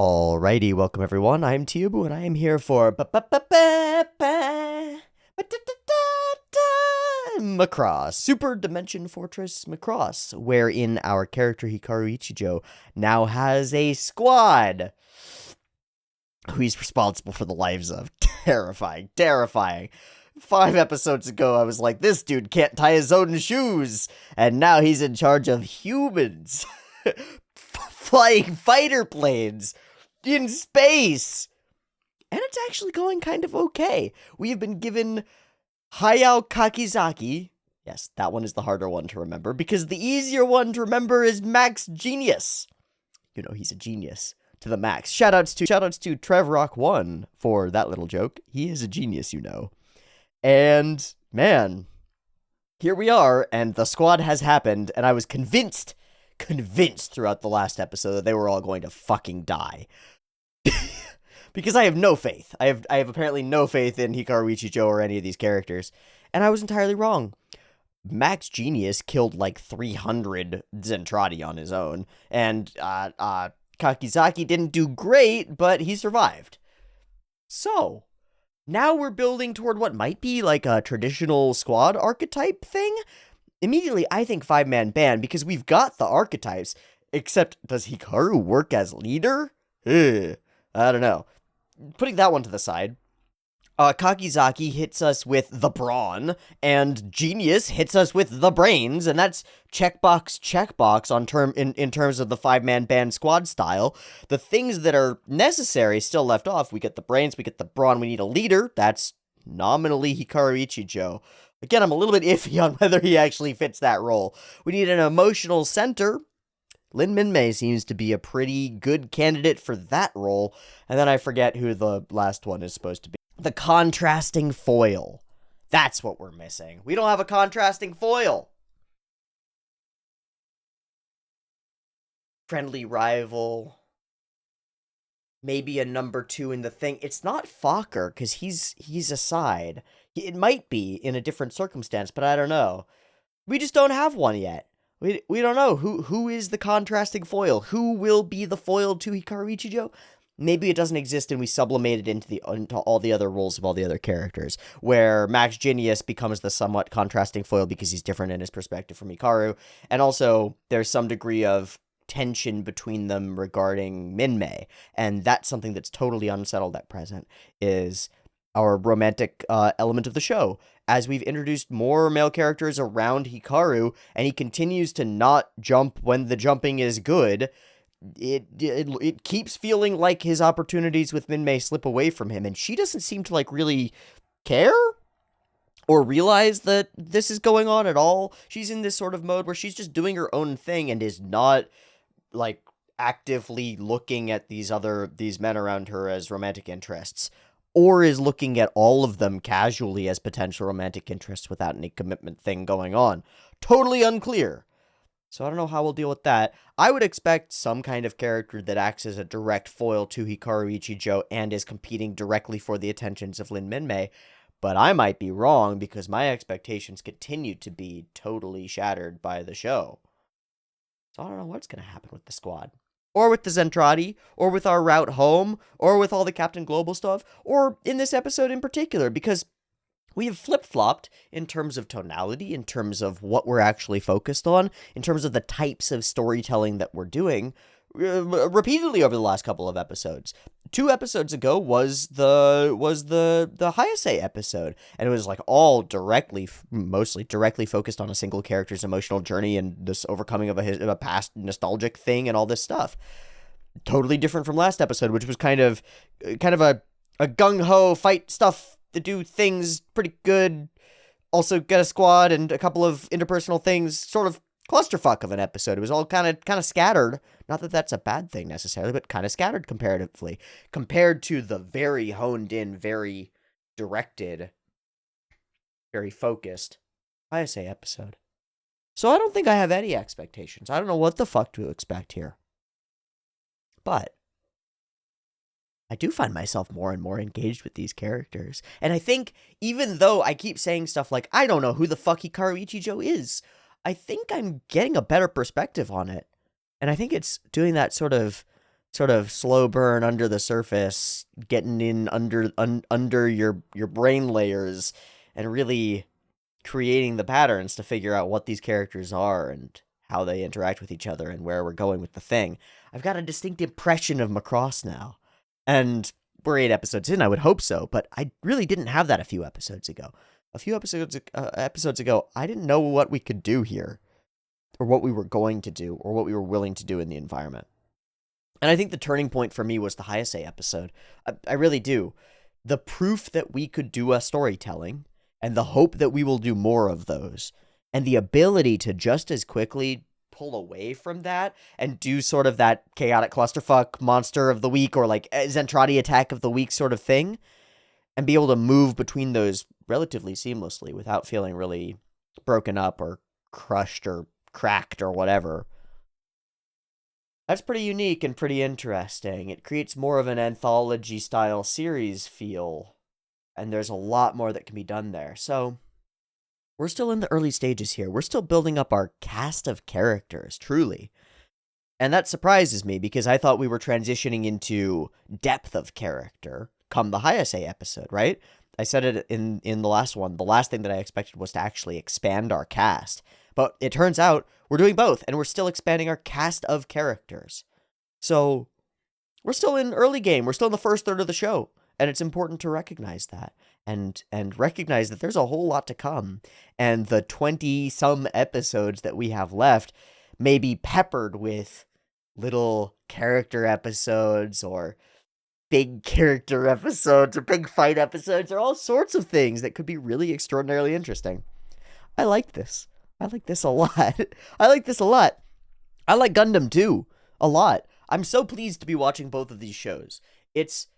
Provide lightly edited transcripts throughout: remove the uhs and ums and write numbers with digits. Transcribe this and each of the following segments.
Alrighty, welcome everyone. I'm Teeaboo and I am here for Macross, Super Dimension Fortress Macross, wherein our character Hikaru Ichijo now has a squad who he's responsible for the lives of. Terrifying, terrifying. 5 episodes ago, I was like, this dude can't tie his own shoes, and now he's in charge of humans. Flying fighter planes in space. And it's actually going kind of okay. We have been given Hayao Kakizaki. Yes, that one is the harder one to remember, because the easier one to remember is Max Genius. You know, he's a genius to the max. Shoutouts to TrevRock1 for that little joke. He is a genius, you know. And, man, here we are, and the squad has happened, and I was convinced throughout the last episode that they were all going to fucking die. Because I have no faith. I have apparently no faith in Hikaru Ichijo or any of these characters. And I was entirely wrong. Max Genius killed like 300 Zentradi on his own. And Kakizaki didn't do great, but he survived. So, now we're building toward what might be like a traditional squad archetype thing. Immediately, I think 5-man band, because we've got the archetypes, except does Hikaru work as leader? I don't know. Putting that one to the side, Kakizaki hits us with the brawn, and Genius hits us with the brains, and that's checkbox on in terms of the 5-man band squad style. The things that are necessary still left off. We get the brains, we get the brawn, we need a leader. That's nominally Hikaru Ichijo. Again, I'm a little bit iffy on whether he actually fits that role. We need an emotional center. Lin Minmay seems to be a pretty good candidate for that role. And then I forget who the last one is supposed to be. The contrasting foil. That's what we're missing. We don't have a contrasting foil. Friendly rival. Maybe a number 2 in the thing. It's not Fokker, because he's aside. It might be in a different circumstance, but I don't know. We just don't have one yet. We don't know who is the contrasting foil. Who will be the foil to Hikaru Ichijo? Maybe it doesn't exist and we sublimate it into all the other roles of all the other characters, where Max Genius becomes the somewhat contrasting foil because he's different in his perspective from Hikaru, and also there's some degree of tension between them regarding Minmay, and that's something that's totally unsettled at present, is our romantic element of the show. As we've introduced more male characters around Hikaru, and he continues to not jump when the jumping is good, it keeps feeling like his opportunities with Minmay slip away from him, and she doesn't seem to, like, really care or realize that this is going on at all. She's in this sort of mode where she's just doing her own thing and is not, like, actively looking at these men around her as romantic interests, or is looking at all of them casually as potential romantic interests without any commitment thing going on. Totally unclear. So I don't know how we'll deal with that. I would expect some kind of character that acts as a direct foil to Hikaru Ichijo and is competing directly for the attentions of Lin Minmay, but I might be wrong because my expectations continue to be totally shattered by the show. So I don't know what's going to happen with the squad. Or with the Zentradi, or with our route home, or with all the Captain Global stuff, or in this episode in particular, because we have flip-flopped in terms of tonality, in terms of what we're actually focused on, in terms of the types of storytelling that we're doing, repeatedly over the last couple of episodes. 2 episodes ago was the Hayase episode, and it was like all mostly directly focused on a single character's emotional journey and this overcoming of a past nostalgic thing and all this stuff. Totally different from last episode, which was kind of a gung-ho fight stuff to do things pretty good, also get a squad and a couple of interpersonal things, sort of clusterfuck of an episode. It was all kind of scattered. Not that that's a bad thing necessarily, but kind of scattered comparatively, compared to the very honed in, very directed, very focused Hayase episode. So I don't think I have any expectations. I don't know what the fuck to expect here. But I do find myself more and more engaged with these characters. And I think, even though I keep saying stuff like, I don't know who the fuck Hikaru Ichijo is, I think I'm getting a better perspective on it. And I think it's doing that sort of sort of slow burn under the surface, getting in under your brain layers, and really creating the patterns to figure out what these characters are and how they interact with each other and where we're going with the thing. I've got a distinct impression of Macross now. And we're 8 episodes in, I would hope so, but I really didn't have that a few episodes ago. A few episodes ago, I didn't know what we could do here, or what we were going to do, or what we were willing to do in the environment. And I think the turning point for me was the Hayase episode. I really do. The proof that we could do a storytelling, and the hope that we will do more of those, and the ability to just as quickly pull away from that and do sort of that chaotic clusterfuck monster of the week, or like Zentradi attack of the week sort of thing, and be able to move between those relatively seamlessly without feeling really broken up or crushed or cracked or whatever. That's pretty unique and pretty interesting. It creates more of an anthology-style series feel, and there's a lot more that can be done there. So, we're still in the early stages here. We're still building up our cast of characters, truly. And that surprises me, because I thought we were transitioning into depth of character come the Hayase episode, right? I said it in the last one. The last thing that I expected was to actually expand our cast. But it turns out we're doing both, and we're still expanding our cast of characters. So, we're still in early game. We're still in the first third of the show, and it's important to recognize that, and recognize that there's a whole lot to come, and the 20-some episodes that we have left may be peppered with little character episodes, or big character episodes, or big fight episodes, or all sorts of things that could be really extraordinarily interesting. I like this. I like this a lot. I like this a lot. I like Gundam too, a lot. I'm so pleased to be watching both of these shows. It's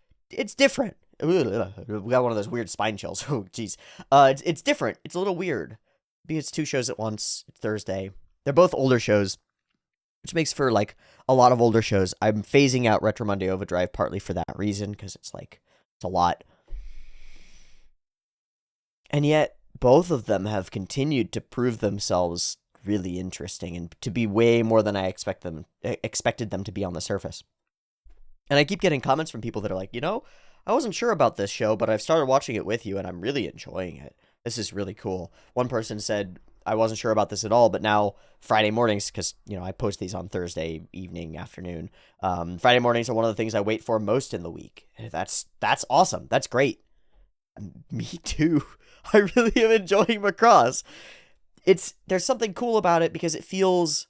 different. We got one of those weird spine chills. Oh, jeez. It's different. It's a little weird. Because it's 2 shows at once. It's Thursday. They're both older shows, which makes for, like, a lot of older shows. I'm phasing out Retro Monday Overdrive partly for that reason, because it's a lot. And yet, both of them have continued to prove themselves really interesting, and to be way more than I expected them to be on the surface. And I keep getting comments from people that are like, I wasn't sure about this show, but I've started watching it with you, and I'm really enjoying it. This is really cool. One person said, I wasn't sure about this at all, but now Friday mornings, because, I post these on Thursday evening, afternoon. Friday mornings are one of the things I wait for most in the week. That's awesome. That's great. Me too. I really am enjoying Macross. There's something cool about it, because it feels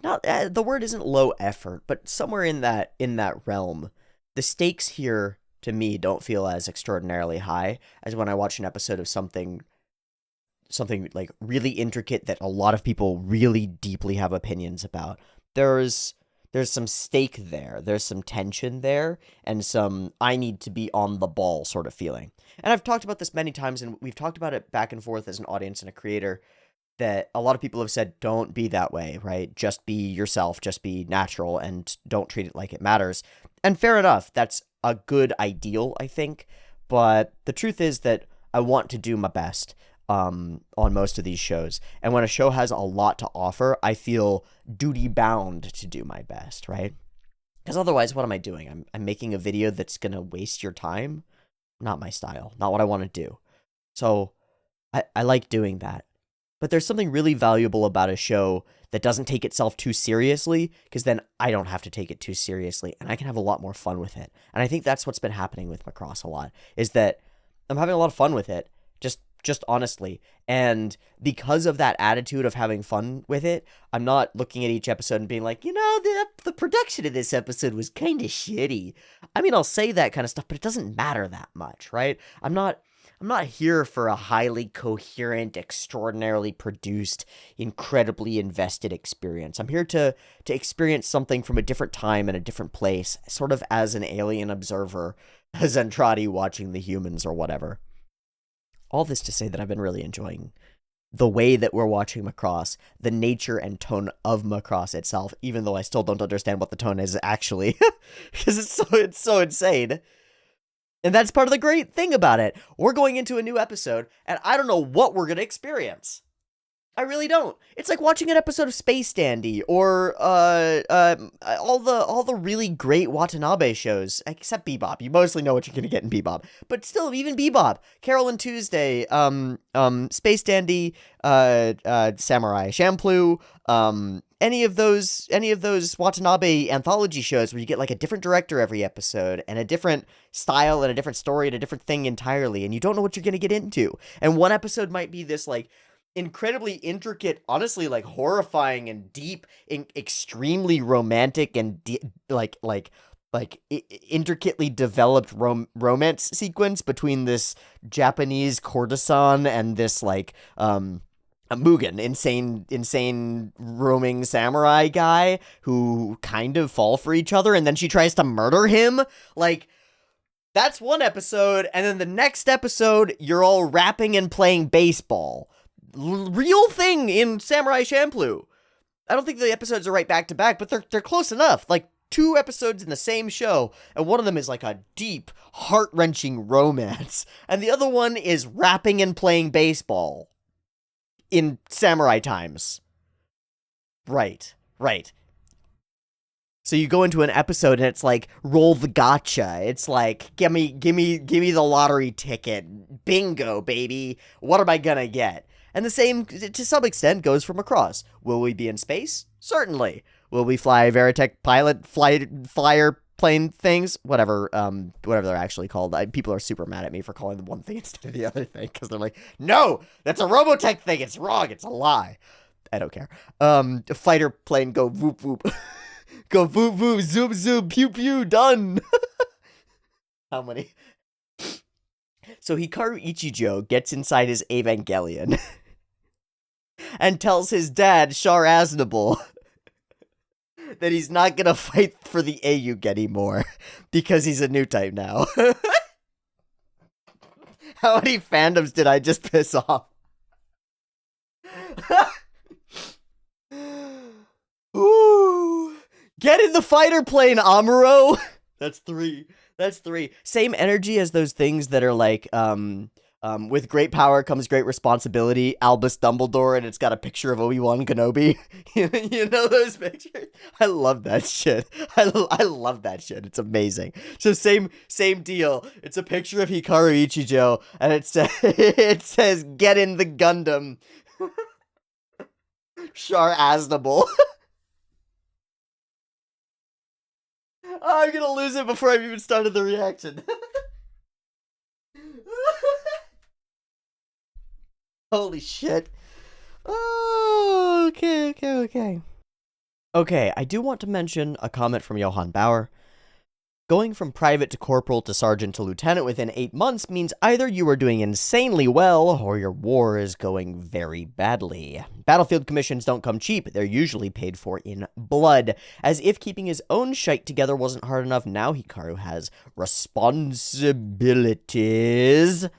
not, the word isn't low effort, but somewhere in that realm. The stakes here, to me, don't feel as extraordinarily high as when I watch an episode of something like really intricate that a lot of people really deeply have opinions about. There's some stake there, there's some tension there, and some I need to be on the ball sort of feeling. And I've talked about this many times, and we've talked about it back and forth as an audience and a creator, that a lot of people have said, don't be that way, right? Just be yourself, just be natural, and don't treat it like it matters. And fair enough, that's a good ideal, I think, but the truth is that I want to do my best on most of these shows, and when a show has a lot to offer, I feel duty-bound to do my best, right? Because otherwise, what am I doing? I'm making a video that's gonna waste your time? Not my style, not what I want to do. So, I like doing that. But there's something really valuable about a show that doesn't take itself too seriously, because then I don't have to take it too seriously, and I can have a lot more fun with it. And I think that's what's been happening with Macross a lot, is that I'm having a lot of fun with it, just honestly. And because of that attitude of having fun with it, I'm not looking at each episode and being like, the production of this episode was kind of shitty. I mean, I'll say that kind of stuff, but it doesn't matter that much, right? I'm not here for a highly coherent, extraordinarily produced, incredibly invested experience. I'm here to experience something from a different time and a different place, sort of as an alien observer, as Zentradi watching the humans or whatever. All this to say that I've been really enjoying the way that we're watching Macross, the nature and tone of Macross itself, even though I still don't understand what the tone is actually, because it's so insane. And that's part of the great thing about it. We're going into a new episode, and I don't know what we're going to experience. I really don't. It's like watching an episode of Space Dandy or all the really great Watanabe shows, except Bebop. You mostly know what you're gonna get in Bebop, but still, even Bebop, Carol and Tuesday, Space Dandy, Samurai Champloo, any of those Watanabe anthology shows where you get like a different director every episode and a different style and a different story and a different thing entirely, and you don't know what you're gonna get into. And one episode might be this like incredibly intricate, honestly, like horrifying and deep, extremely romantic and intricately developed romance sequence between this Japanese courtesan and this like a Mugen, insane roaming samurai guy who kind of fall for each other, and then she tries to murder him. Like, that's one episode, and then the next episode, you're all rapping and playing baseball. Real thing in Samurai Champloo. I don't think the episodes are right back to back, but they're close enough. Like, 2 episodes in the same show, and one of them is like a deep, heart-wrenching romance, and the other one is rapping and playing baseball in samurai times. Right. So you go into an episode and it's like, roll the gotcha. It's like, give me the lottery ticket. Bingo, baby. What am I gonna get? And the same, to some extent, goes for Macross. Will we be in space? Certainly. Will we fly Veritech pilot flyer plane things? Whatever they're actually called. People are super mad at me for calling them one thing instead of the other thing, because they're like, no, that's a Robotech thing. It's wrong. It's a lie. I don't care. Fighter plane go whoop whoop. Go voop voop, zoom zoom, pew pew, done. How many? So Hikaru Ichijo gets inside his Evangelion and tells his dad, Char Aznable, that he's not gonna fight for the Aayuk anymore because he's a new type now. How many fandoms did I just piss off? Ooh. Get in the fighter plane, Amuro! That's 3. Same energy as those things that are like, with great power comes great responsibility, Albus Dumbledore, and it's got a picture of Obi-Wan Kenobi. You know those pictures? I love that shit. I love that shit. It's amazing. So same deal. It's a picture of Hikaru Ichijo, and it says, get in the Gundam. Char Aznable. Oh, I'm gonna lose it before I've even started the reaction. Holy shit. Oh, okay. Okay, I do want to mention a comment from Johann Bauer. Going from private to corporal to sergeant to lieutenant within 8 months means either you are doing insanely well, or your war is going very badly. Battlefield commissions don't come cheap, they're usually paid for in blood. As if keeping his own shite together wasn't hard enough, now Hikaru has responsibilities.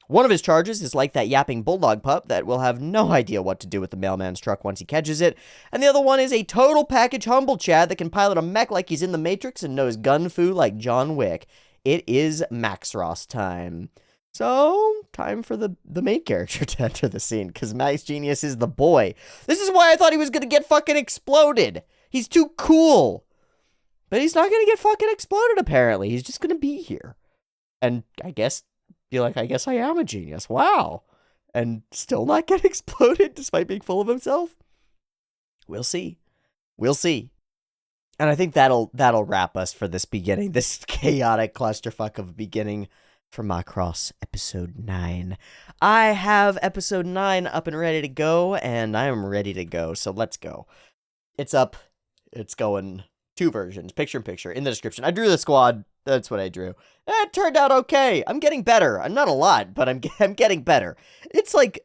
One of his charges is like that yapping bulldog pup that will have no idea what to do with the mailman's truck once he catches it, and the other one is a total package humble Chad that can pilot a mech like he's in the Matrix and knows gun fu like John Wick. It is Macross time. So, time for the main character to enter the scene, because Max Genius is the boy. This is why I thought he was gonna get fucking exploded. He's too cool. But he's not gonna get fucking exploded, apparently. He's just gonna be here. And I guess I guess I am a genius. Wow. And still not get exploded despite being full of himself? We'll see. And I think that'll wrap us for this beginning, this chaotic clusterfuck of a beginning for Macross episode 9. I have episode 9 up and ready to go, and I am ready to go, so let's go. It's up. It's going 2 versions, picture-in-picture, in the description. I drew the squad. That's what I drew. It turned out okay. I'm getting better. I'm not a lot, but I'm getting better. It's like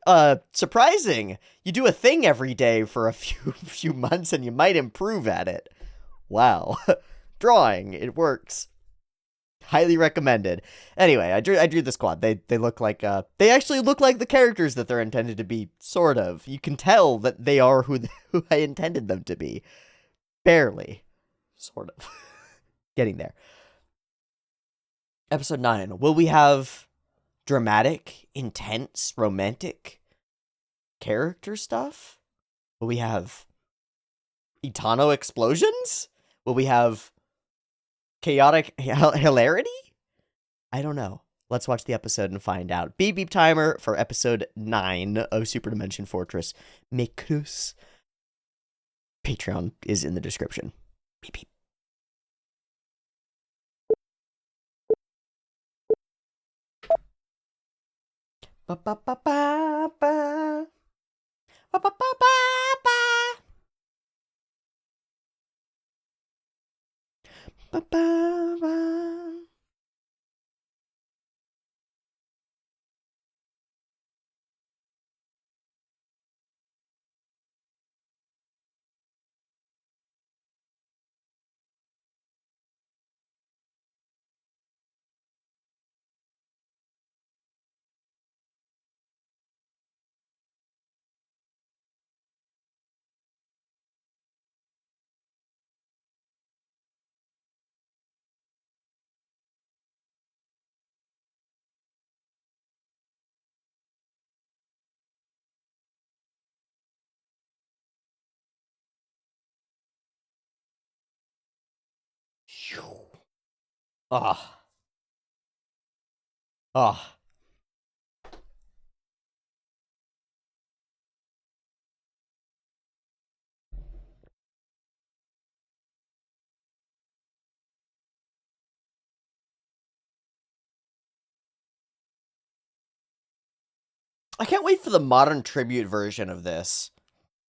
surprising. You do a thing every day for a few months and you might improve at it. Wow. Drawing, it works. Highly recommended. Anyway, I drew the squad. They look like they actually look like the characters that they're intended to be, sort of. You can tell that they are who I intended them to be. Barely. Sort of. Getting there. Episode 9. Will we have dramatic, intense, romantic? character stuff? Will we have Itano explosions? Will we have chaotic hilarity? I don't know. Let's watch the episode and find out. Beep beep timer for episode 9 of Super Dimension Fortress Macross. Patreon is in the description. Beep beep. Ba ba ba ba ba. Ba ba ba ba ba. Ba ba ba. Ah. Ah. I can't wait for the modern tribute version of this.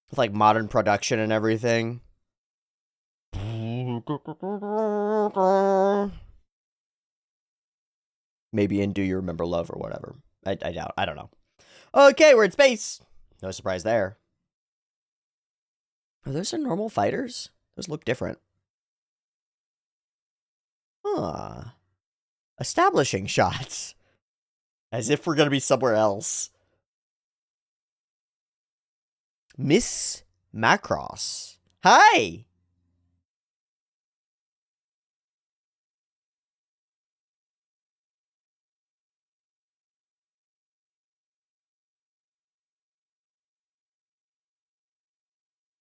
With like modern production and everything. Maybe in Do You Remember Love or whatever. I doubt. I don't know. Okay, we're in space. No surprise there. Are those some normal fighters? Those look different. Huh. Establishing shots. As if we're going to be somewhere else. Miss Macross. Hi!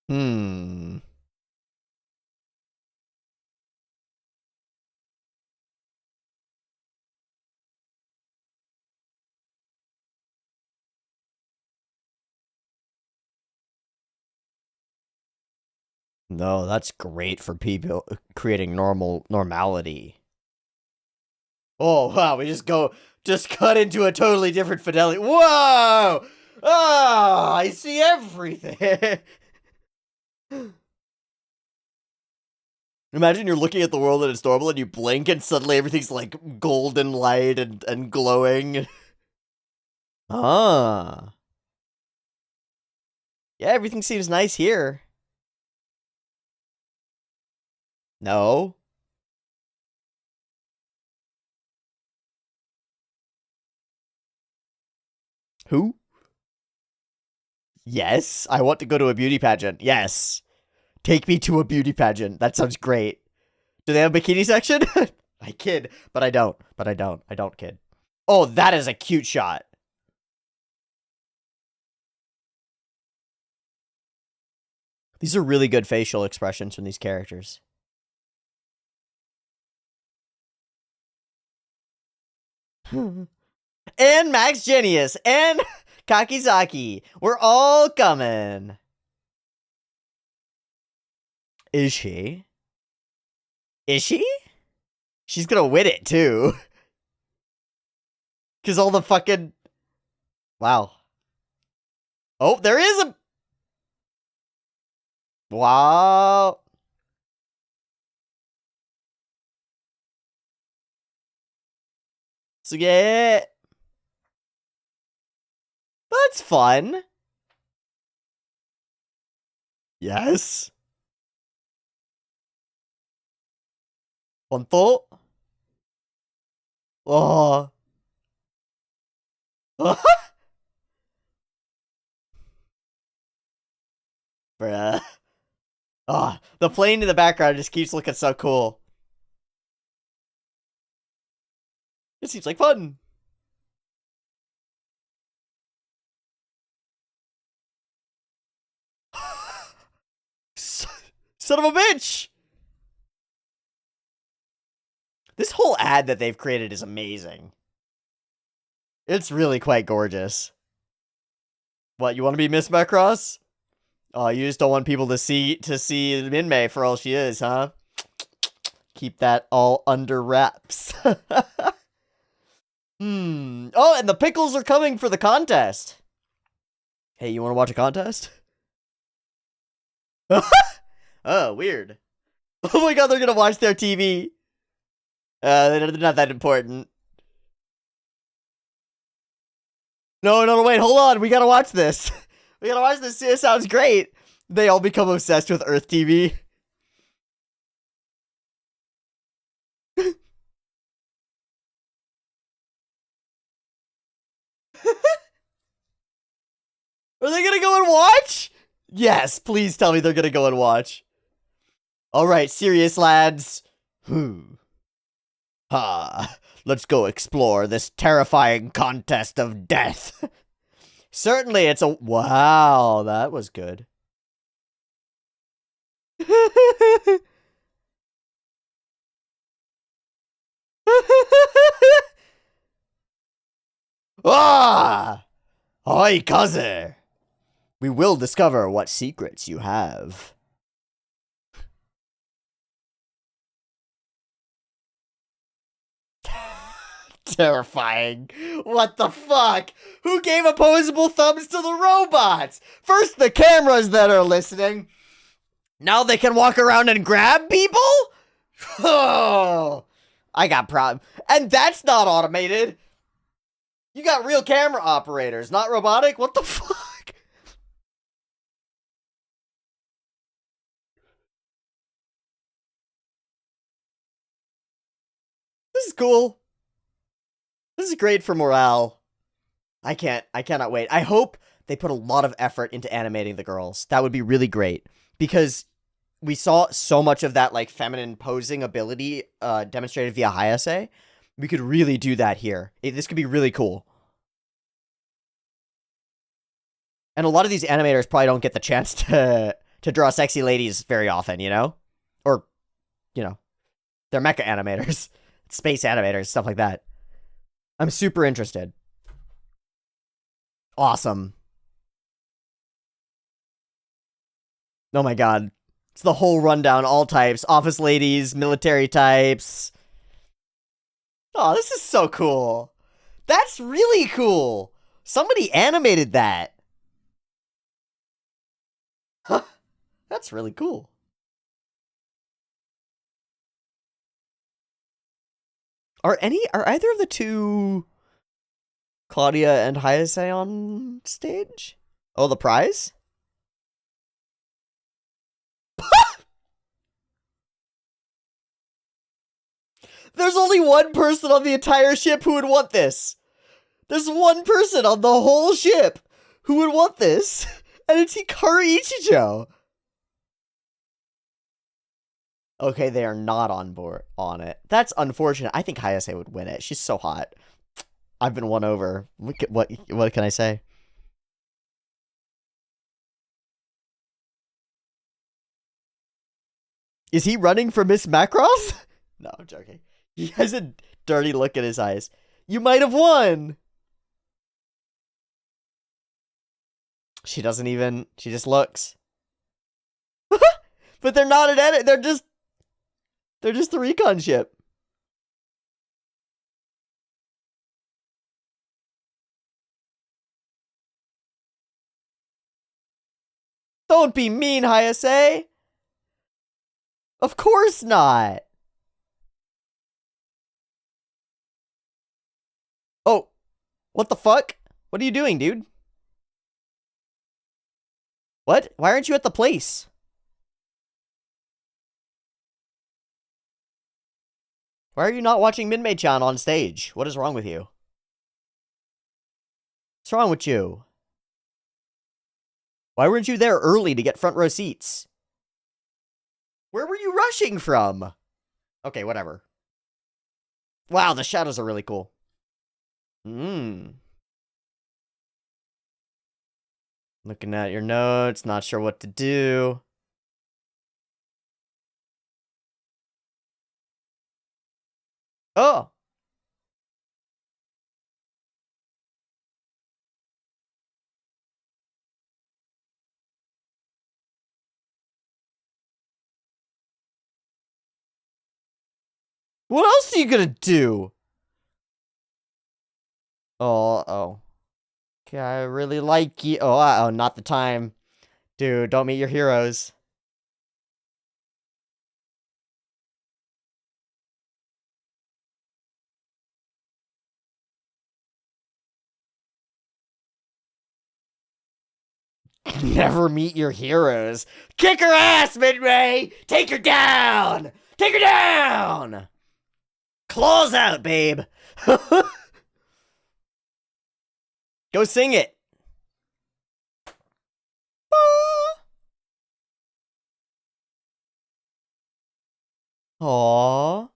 Hmm. No, that's great for people creating normality. Oh, wow, we just cut into a totally different fidelity. Whoa! Oh, I see everything. Imagine you're looking at the world and it's normal and you blink and suddenly everything's like golden light and glowing. Ah. Yeah, everything seems nice here. No. Who? Yes, I want to go to a beauty pageant. Yes. Take me to a beauty pageant. That sounds great. Do they have a bikini section? I kid, but I don't. But I don't. I don't kid. Oh, that is a cute shot. These are really good facial expressions from these characters. And Max Genius and Kakizaki. We're all coming. Is she? Is she? She's gonna win it too. Cause all the fucking... Wow. Oh, there is a... Wow. So yeah. That's fun. Yes. Honto? Oh. Bruh. Oh, the plane in the background just keeps looking so cool. It seems like fun. Son of a bitch! This whole ad that they've created is amazing. It's really quite gorgeous. What, you want to be Miss Macross? Oh, you just don't want people to see Minmay for all she is, huh? Keep that all under wraps. Oh, and the pickles are coming for the contest. Hey, you want to watch a contest? Oh, weird. Oh my god, they're gonna watch their TV. They're not that important. No, wait, hold on. We gotta watch this. We gotta watch this. It sounds great. They all become obsessed with Earth TV. Are they gonna go and watch? Yes, please tell me they're gonna go and watch. Alright, serious lads. Let's go explore this terrifying contest of death. Certainly it's a... Wow, that was good. Ah! Oi, Kaze! We will discover what secrets you have. Terrifying. What the fuck? Who gave opposable thumbs to the robots? First the cameras that are listening. Now they can walk around and grab people? Oh, I got problems. And that's not automated. You got real camera operators, not robotic? What the fuck? This is cool. This is great for morale. I cannot wait. I hope they put a lot of effort into animating the girls. That would be really great. Because we saw so much of that, like, feminine posing ability demonstrated via Hayase. We could really do that here. This could be really cool. And a lot of these animators probably don't get the chance to draw sexy ladies very often, you know? Or, you know, they're mecha animators, space animators, stuff like that. I'm super interested. Awesome. Oh my god. It's the whole rundown, all types. Office ladies, military types. Oh, this is so cool. That's really cool. Somebody animated that. Huh. That's really cool. Are either of the two Claudia and Hayase on stage? Oh, the prize? There's only one person on the entire ship who would want this. There's one person on the whole ship who would want this, and it's Hikaru Ichijo. Okay, they are not on board on it. That's unfortunate. I think Hayase would win it. She's so hot. I've been won over. What can I say? Is he running for Miss Macross? No, I'm joking. He has a dirty look in his eyes. You might have won. She doesn't even. She just looks. But they're not an edit. They're just the recon ship. Don't be mean, Hayase. Of course not. Oh, what the fuck? What are you doing, dude? What? Why aren't you at the place? Why are you not watching Minmay-chan on stage? What is wrong with you? What's wrong with you? Why weren't you there early to get front row seats? Where were you rushing from? Okay, whatever. Wow, the shadows are really cool. Looking at your notes, not sure what to do. Oh. What else are you gonna do? Oh. Okay, I really like you. Oh, not the time. Dude, don't meet your heroes. Never meet your heroes. Kick her ass, Midway! Take her down! Take her down! Claws out, babe! Go sing it! Aww.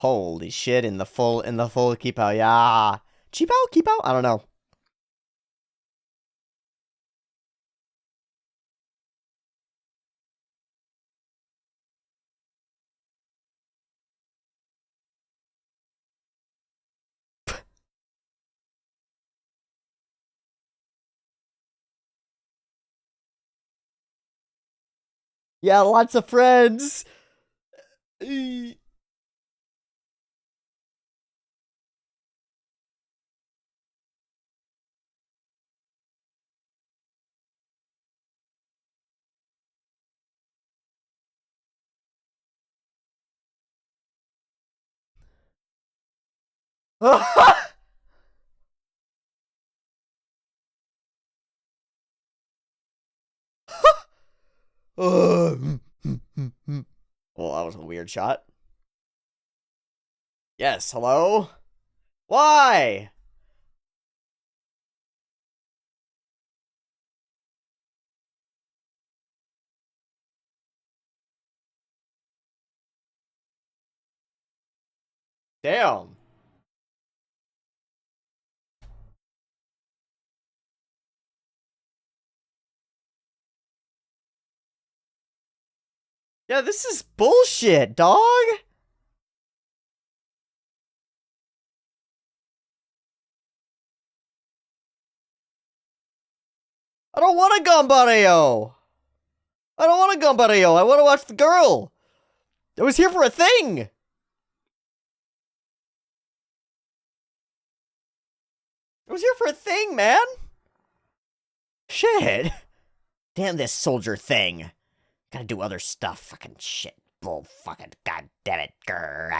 Holy shit, in the full keep out, yeah. Cheap out? Keep out? I don't know. Yeah, lots of friends. Well, that was a weird shot. Yes, hello? Why? Damn. Yeah, this is bullshit, dog. I don't want a Gambareo. I don't want a Gambareo. I want to watch the girl. I was here for a thing. I was here for a thing, man. Shit. Damn this soldier thing. Gotta do other stuff. Fucking shit. Bull fucking goddamn it. Grr.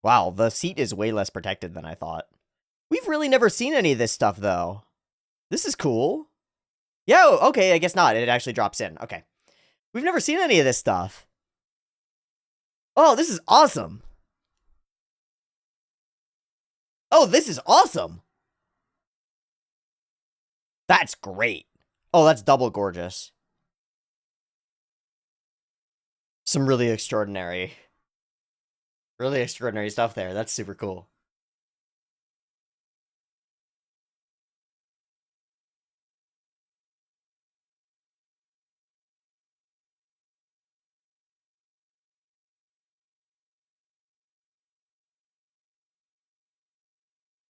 Wow, the seat is way less protected than I thought. We've really never seen any of this stuff, though. This is cool. Yo, okay, I guess not. It actually drops in. Okay. We've never seen any of this stuff. Oh, this is awesome. Oh, this is awesome. That's great. Oh, that's double gorgeous. Some really extraordinary stuff there. That's super cool.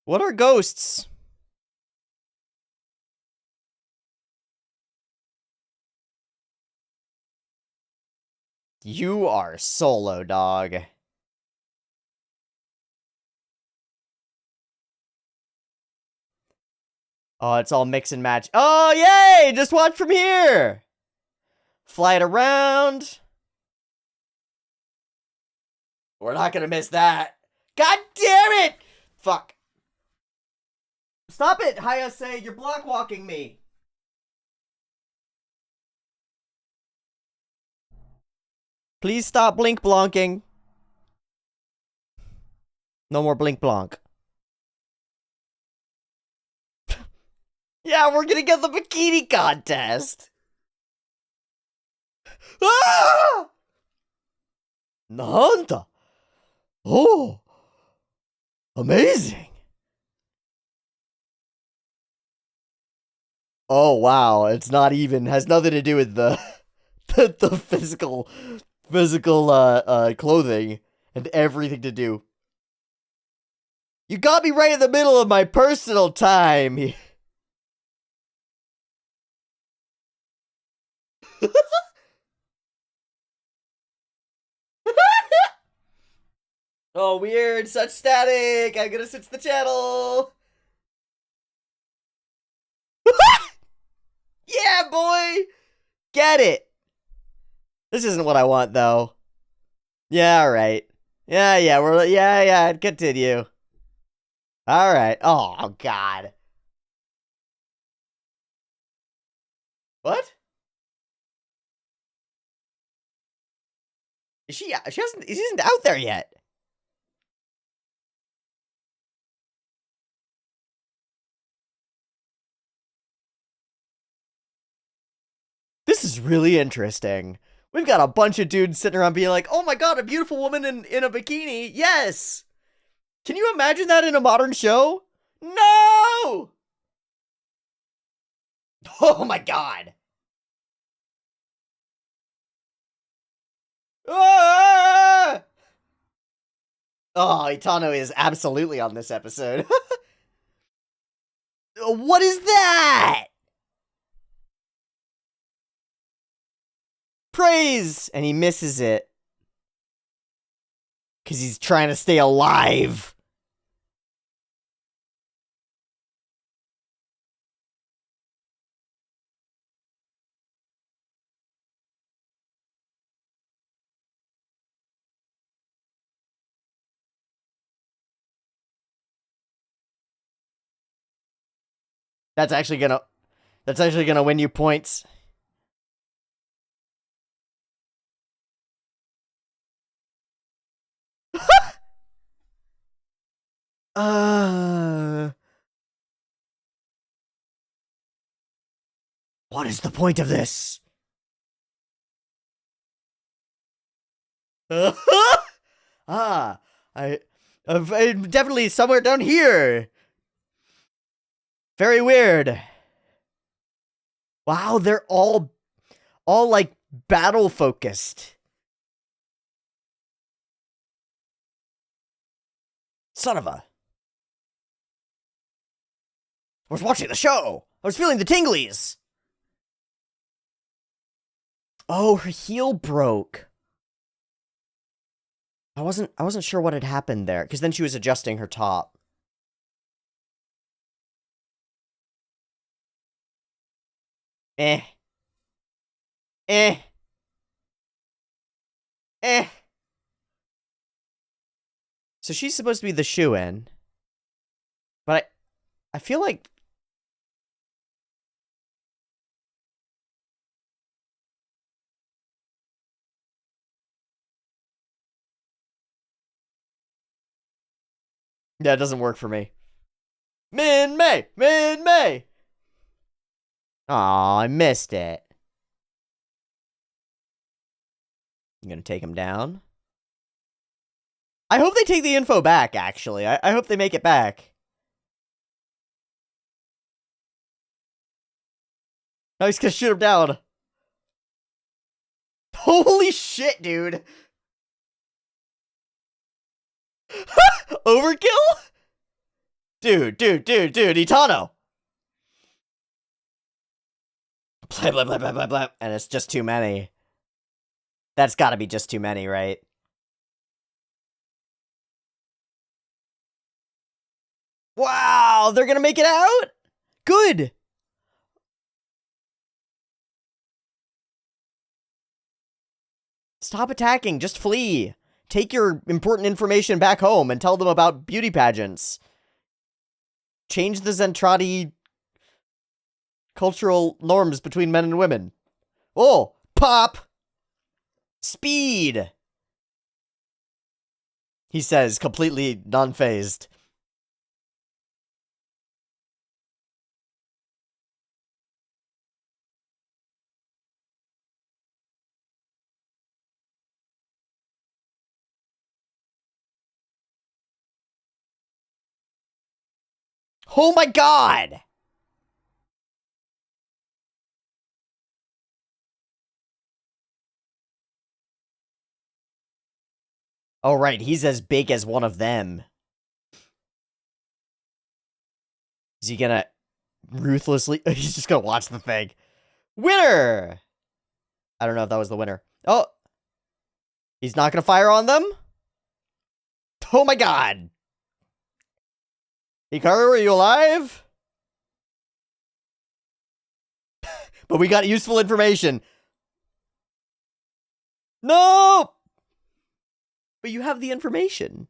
What are ghosts? You are solo, dog. Oh, it's all mix and match. Oh, yay! Just watch from here! Fly it around. We're not gonna miss that. God damn it! Fuck. Stop it, Hayase. You're block walking me. Please stop blink blonking. No more blink blonk. Yeah, we're gonna get the bikini contest. Ah! Nanda. Oh. Amazing. Oh, wow. It's not even, has nothing to do with the, the physical physical clothing and everything to do. You got me right in the middle of my personal time. Oh, weird. Such static. I'm gonna switch the channel. Yeah, boy. Get it. This isn't what I want, though. Yeah, all right. Yeah, continue. All right. Oh, God. What? She isn't out there yet. This is really interesting. We've got a bunch of dudes sitting around being like, oh my God, a beautiful woman in a bikini. Yes. Can you imagine that in a modern show? No! Oh my God. Ah! Oh, Itano is absolutely on this episode. What is that? Praise! And he misses it. Because he's trying to stay alive. That's actually gonna win you points. What is the point of this? Ah, I'm definitely somewhere down here. Very weird. Wow, they're all like battle focused. Son of a. I was watching the show. I was feeling the tinglies. Oh, her heel broke. I wasn't sure what had happened there, because then she was adjusting her top. Eh. Eh. Eh. So she's supposed to be the shoo-in. But I feel like... Yeah, it doesn't work for me. Min-May! Min-May! Aw, I missed it. You gonna take him down? I hope they take the info back, actually. I hope they make it back. No, he's gonna shoot him down. Holy shit, dude. Overkill? Dude, Itano. Blah, blah, blah, blah, blah, blah. And it's just too many. That's gotta be just too many, right? Wow, they're gonna make it out? Good. Stop attacking, just flee. Take your important information back home and tell them about beauty pageants. Change the Zentradi cultural norms between men and women. Oh, pop! Speed! He says, completely non-phased. Oh my God! Oh, right, he's as big as one of them. Is he gonna ruthlessly... He's just gonna watch the thing. Winner! I don't know if that was the winner. Oh! He's not gonna fire on them? Oh my god! Hikaru, are you alive? But we got useful information. No! But you have the information.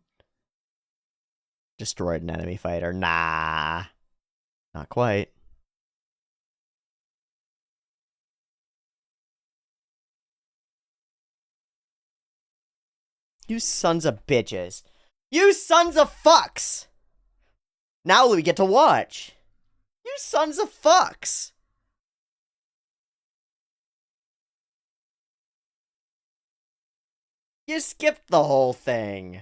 Destroyed an enemy fighter. Nah. Not quite. You sons of bitches. You sons of fucks! Now we get to watch. You sons of fucks! You skipped the whole thing.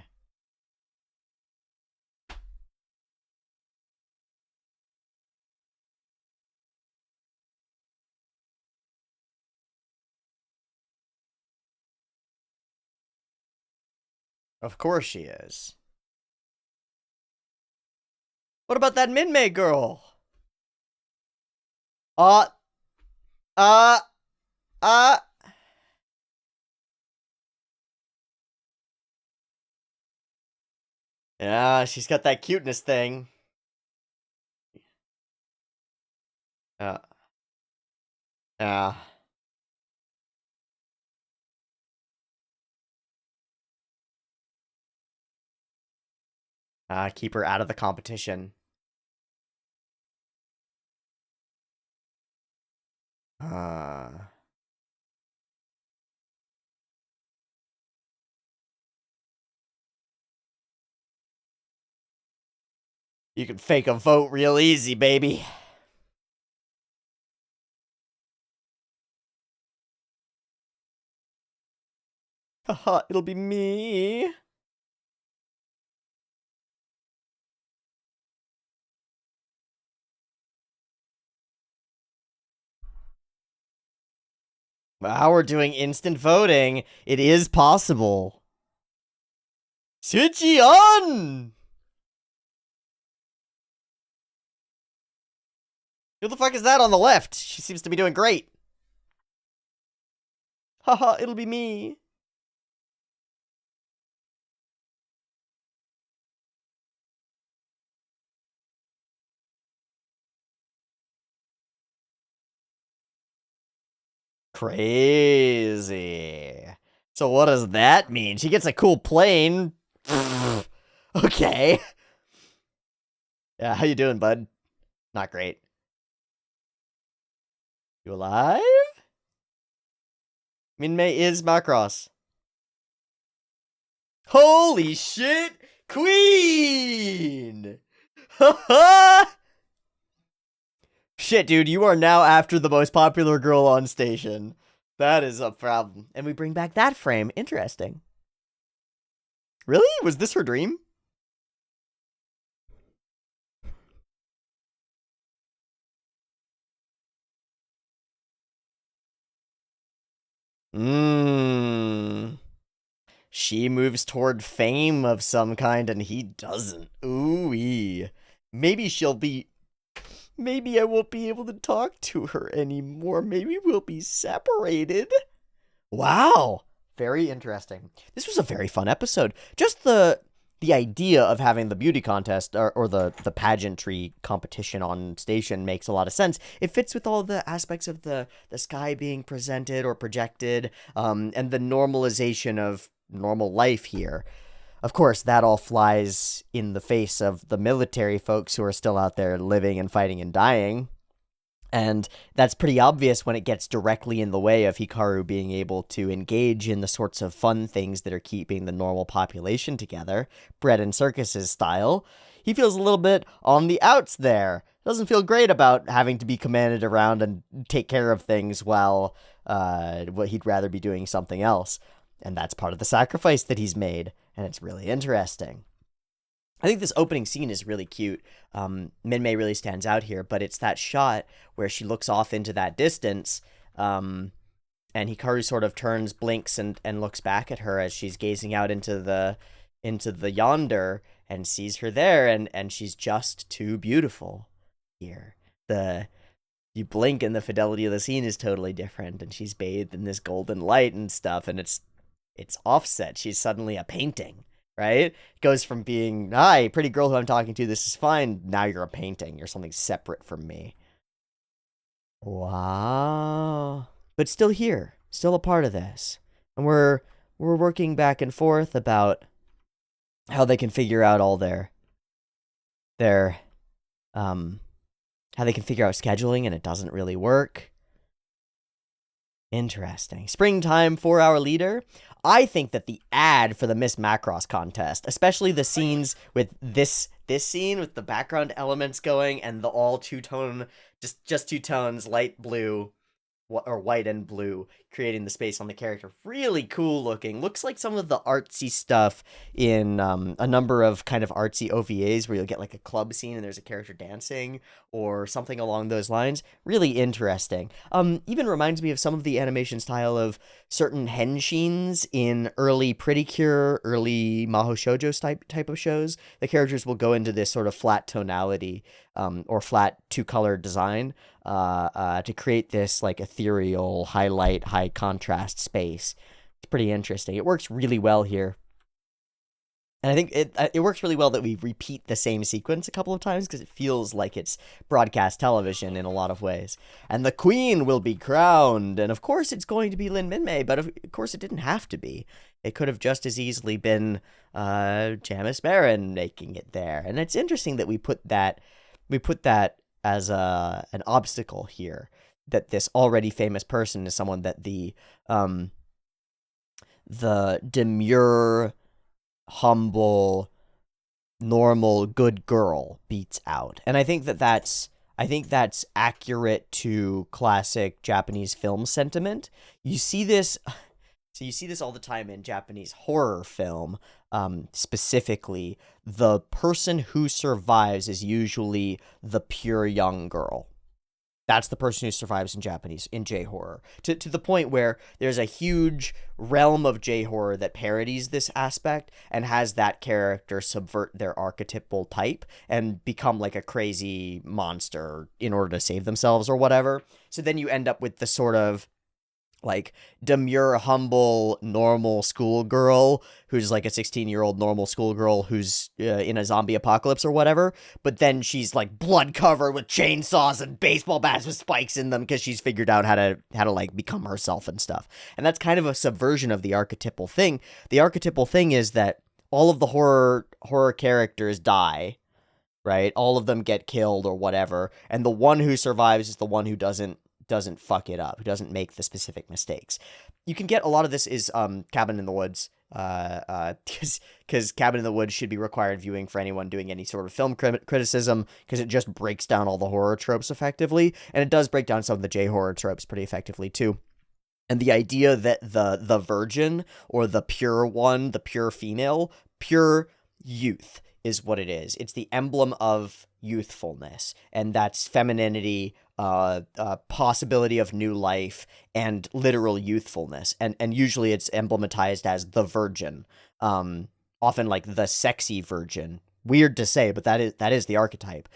Of course she is. What about that Minmay girl? Yeah, she's got that cuteness thing. Yeah. Yeah. Keep her out of the competition. You can fake a vote real easy, baby. Haha, it'll be me. Wow, we're doing instant voting. It is possible. Switch on! Who the fuck is that on the left? She seems to be doing great. Haha, it'll be me. Crazy. So what does that mean? She gets a cool plane. Okay. Yeah, how you doing, bud? Not great. You alive? Minmay is Macross. Holy shit! Queen! Ha Shit, dude, you are now after the most popular girl on station. That is a problem. And we bring back that frame. Interesting. Really? Was this her dream? She moves toward fame of some kind and he doesn't. Ooh-wee. Maybe she'll be... Maybe I won't be able to talk to her anymore. Maybe we'll be separated. Wow. Very interesting. This was a very fun episode. Just the idea of having the beauty contest or the pageantry competition on station makes a lot of sense. It fits with all the aspects of the sky being presented or projected, and the normalization of normal life here. Of course, that all flies in the face of the military folks who are still out there living and fighting and dying. And that's pretty obvious when it gets directly in the way of Hikaru being able to engage in the sorts of fun things that are keeping the normal population together, bread and circuses style. He feels a little bit on the outs there. Doesn't feel great about having to be commanded around and take care of things while he'd rather be doing something else. And that's part of the sacrifice that he's made, and it's really interesting. I think this opening scene is really cute. Minmay really stands out here, but it's that shot where she looks off into that distance, And Hikaru sort of turns, blinks, and looks back at her as she's gazing out into the yonder, and sees her there, and she's just too beautiful here. The You blink and the fidelity of the scene is totally different, and she's bathed in this golden light and stuff, and it's offset. She's suddenly a painting, right? It goes from being, hi, pretty girl who I'm talking to, this is fine, now you're a painting. You're something separate from me. Wow. But still here, still a part of this. And we're working back and forth about how they can figure out all their how they can figure out scheduling, and it doesn't really work. Interesting. Springtime 4-hour leader. I think that the ad for the Miss Macross contest, especially the scenes with this scene with the background elements going and the all two-tone, just two tones, light blue or white and blue, creating the space on the character. Really cool looking. Looks like some of the artsy stuff in a number of kind of artsy OVAs where you'll get like a club scene and there's a character dancing or something along those lines. Really interesting. Even reminds me of some of the animation style of certain henshins in early Pretty Cure, early Maho Shoujo type of shows. The characters will go into this sort of flat tonality or flat two-color design to create this like ethereal highlight, high contrast space. It's pretty interesting. It works really well here. And I think it works really well that we repeat the same sequence a couple of times because it feels like it's broadcast television in a lot of ways. And the queen will be crowned. And of course it's going to be Lin Minmay, but of course it didn't have to be. It could have just as easily been Jamis Marin making it there. And it's interesting that we put that as an obstacle here, that this already famous person is someone that the demure, humble, normal, good girl beats out. And I think that's accurate to classic Japanese film sentiment. You see this all the time in Japanese horror film. Specifically, the person who survives is usually the pure young girl. That's the person who survives in J-horror. To the point where there's a huge realm of J-horror that parodies this aspect and has that character subvert their archetypal type and become like a crazy monster in order to save themselves or whatever. So then you end up with the sort of like demure, humble, normal schoolgirl who's like a 16-year-old normal schoolgirl who's in a zombie apocalypse or whatever, but then she's like blood covered with chainsaws and baseball bats with spikes in them because she's figured out how to like become herself and stuff. And that's kind of a subversion of the archetypal thing. The archetypal thing is that all of the horror characters die, right? All of them get killed or whatever, and the one who survives is the one who doesn't fuck it up, who doesn't make the specific mistakes. You can get a lot of this is Cabin in the Woods, because Cabin in the Woods should be required viewing for anyone doing any sort of film criticism, because it just breaks down all the horror tropes effectively, and it does break down some of the J-horror tropes pretty effectively too. And the idea that the virgin or the pure one, the pure female, pure youth is what it is. It's the emblem of youthfulness, and that's femininity, possibility of new life, and literal youthfulness. And usually it's emblematized as the virgin, often like the sexy virgin. Weird to say, but that is the archetype.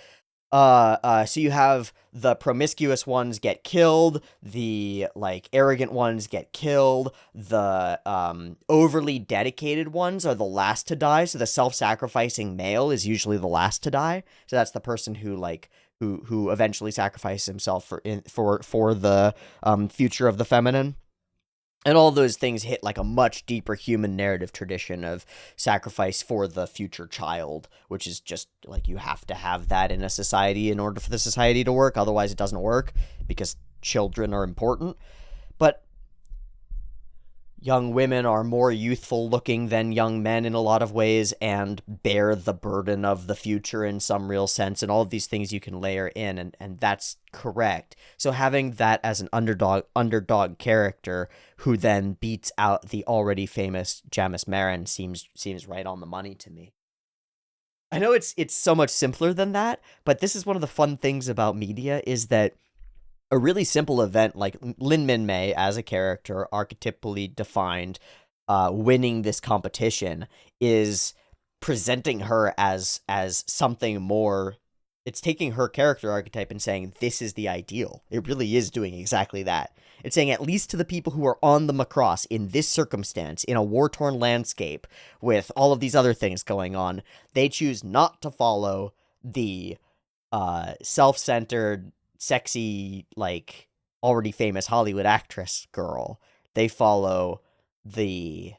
So you have the promiscuous ones get killed, the like arrogant ones get killed, the overly dedicated ones are the last to die. So the self-sacrificing male is usually the last to die. So that's the person who like who eventually sacrifices himself for the future of the feminine. And all those things hit like a much deeper human narrative tradition of sacrifice for the future child, which is just like you have to have that in a society in order for the society to work. Otherwise, it doesn't work because children are important. But young women are more youthful looking than young men in a lot of ways and bear the burden of the future in some real sense. And all of these things you can layer in, and that's correct. So having that as an underdog character who then beats out the already famous Jamis Marin seems right on the money to me. I know it's so much simpler than that, but this is one of the fun things about media is that a really simple event like Lin Min Mei as a character, archetypally defined, winning this competition is presenting her as something more. It's taking her character archetype and saying this is the ideal. It really is doing exactly that. It's saying, at least to the people who are on the Macross in this circumstance, in a war-torn landscape with all of these other things going on, they choose not to follow the self-centered, sexy, like, already famous Hollywood actress girl. They follow the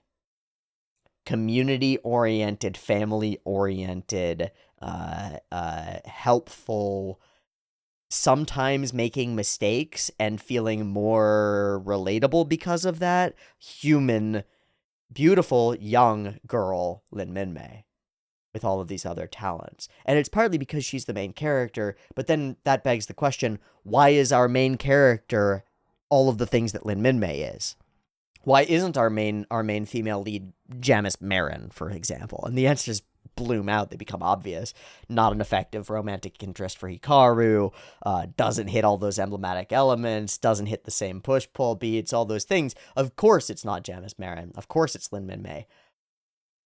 community-oriented, family-oriented, helpful, sometimes making mistakes and feeling more relatable because of that, human, beautiful, young girl, Lin Min Mei, with all of these other talents. And it's partly because she's the main character, but then that begs the question, why is our main character all of the things that Lin Min Mei is? Why isn't our main female lead Janice Marin, for example? And the answers bloom out. They become obvious. Not an effective romantic interest for Hikaru, doesn't hit all those emblematic elements, doesn't hit the same push-pull beats, all those things. Of course it's not Janice Marin. Of course it's Lin Min Mei.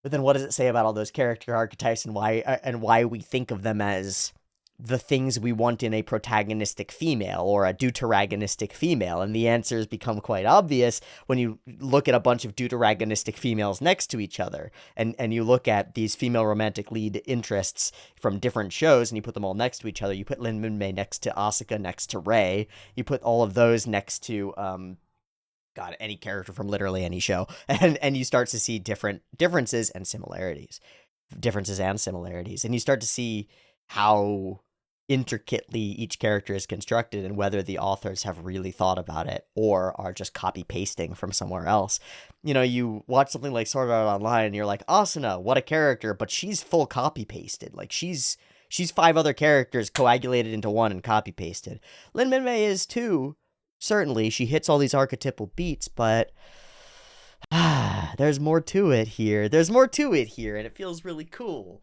But then what does it say about all those character archetypes and why we think of them as the things we want in a protagonistic female or a deuteragonistic female? And the answers become quite obvious when you look at a bunch of deuteragonistic females next to each other, and you look at these female romantic lead interests from different shows and you put them all next to each other. You put Lin Min Mei next to Asuka, next to Rei. You put all of those next to God, any character from literally any show, and you start to see differences and similarities, and you start to see how intricately each character is constructed and whether the authors have really thought about it or are just copy pasting from somewhere else. You know, you watch something like Sword Art Online and you're like, Asuna, what a character, but she's full copy pasted. Like she's 5 other characters coagulated into one and copy pasted. Lin Min Mei is too. Certainly, she hits all these archetypal beats, but there's more to it here. And it feels really cool.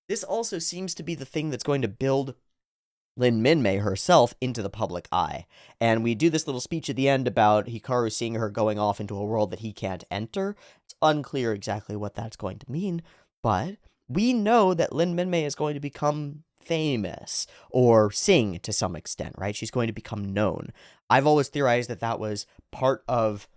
This also seems to be the thing that's going to build Lin Min Mei herself into the public eye. And we do this little speech at the end about Hikaru seeing her going off into a world that he can't enter. It's unclear exactly what that's going to mean, but we know that Lin Min Mei is going to become famous or sing to some extent, right? She's going to become known. I've always theorized that was part of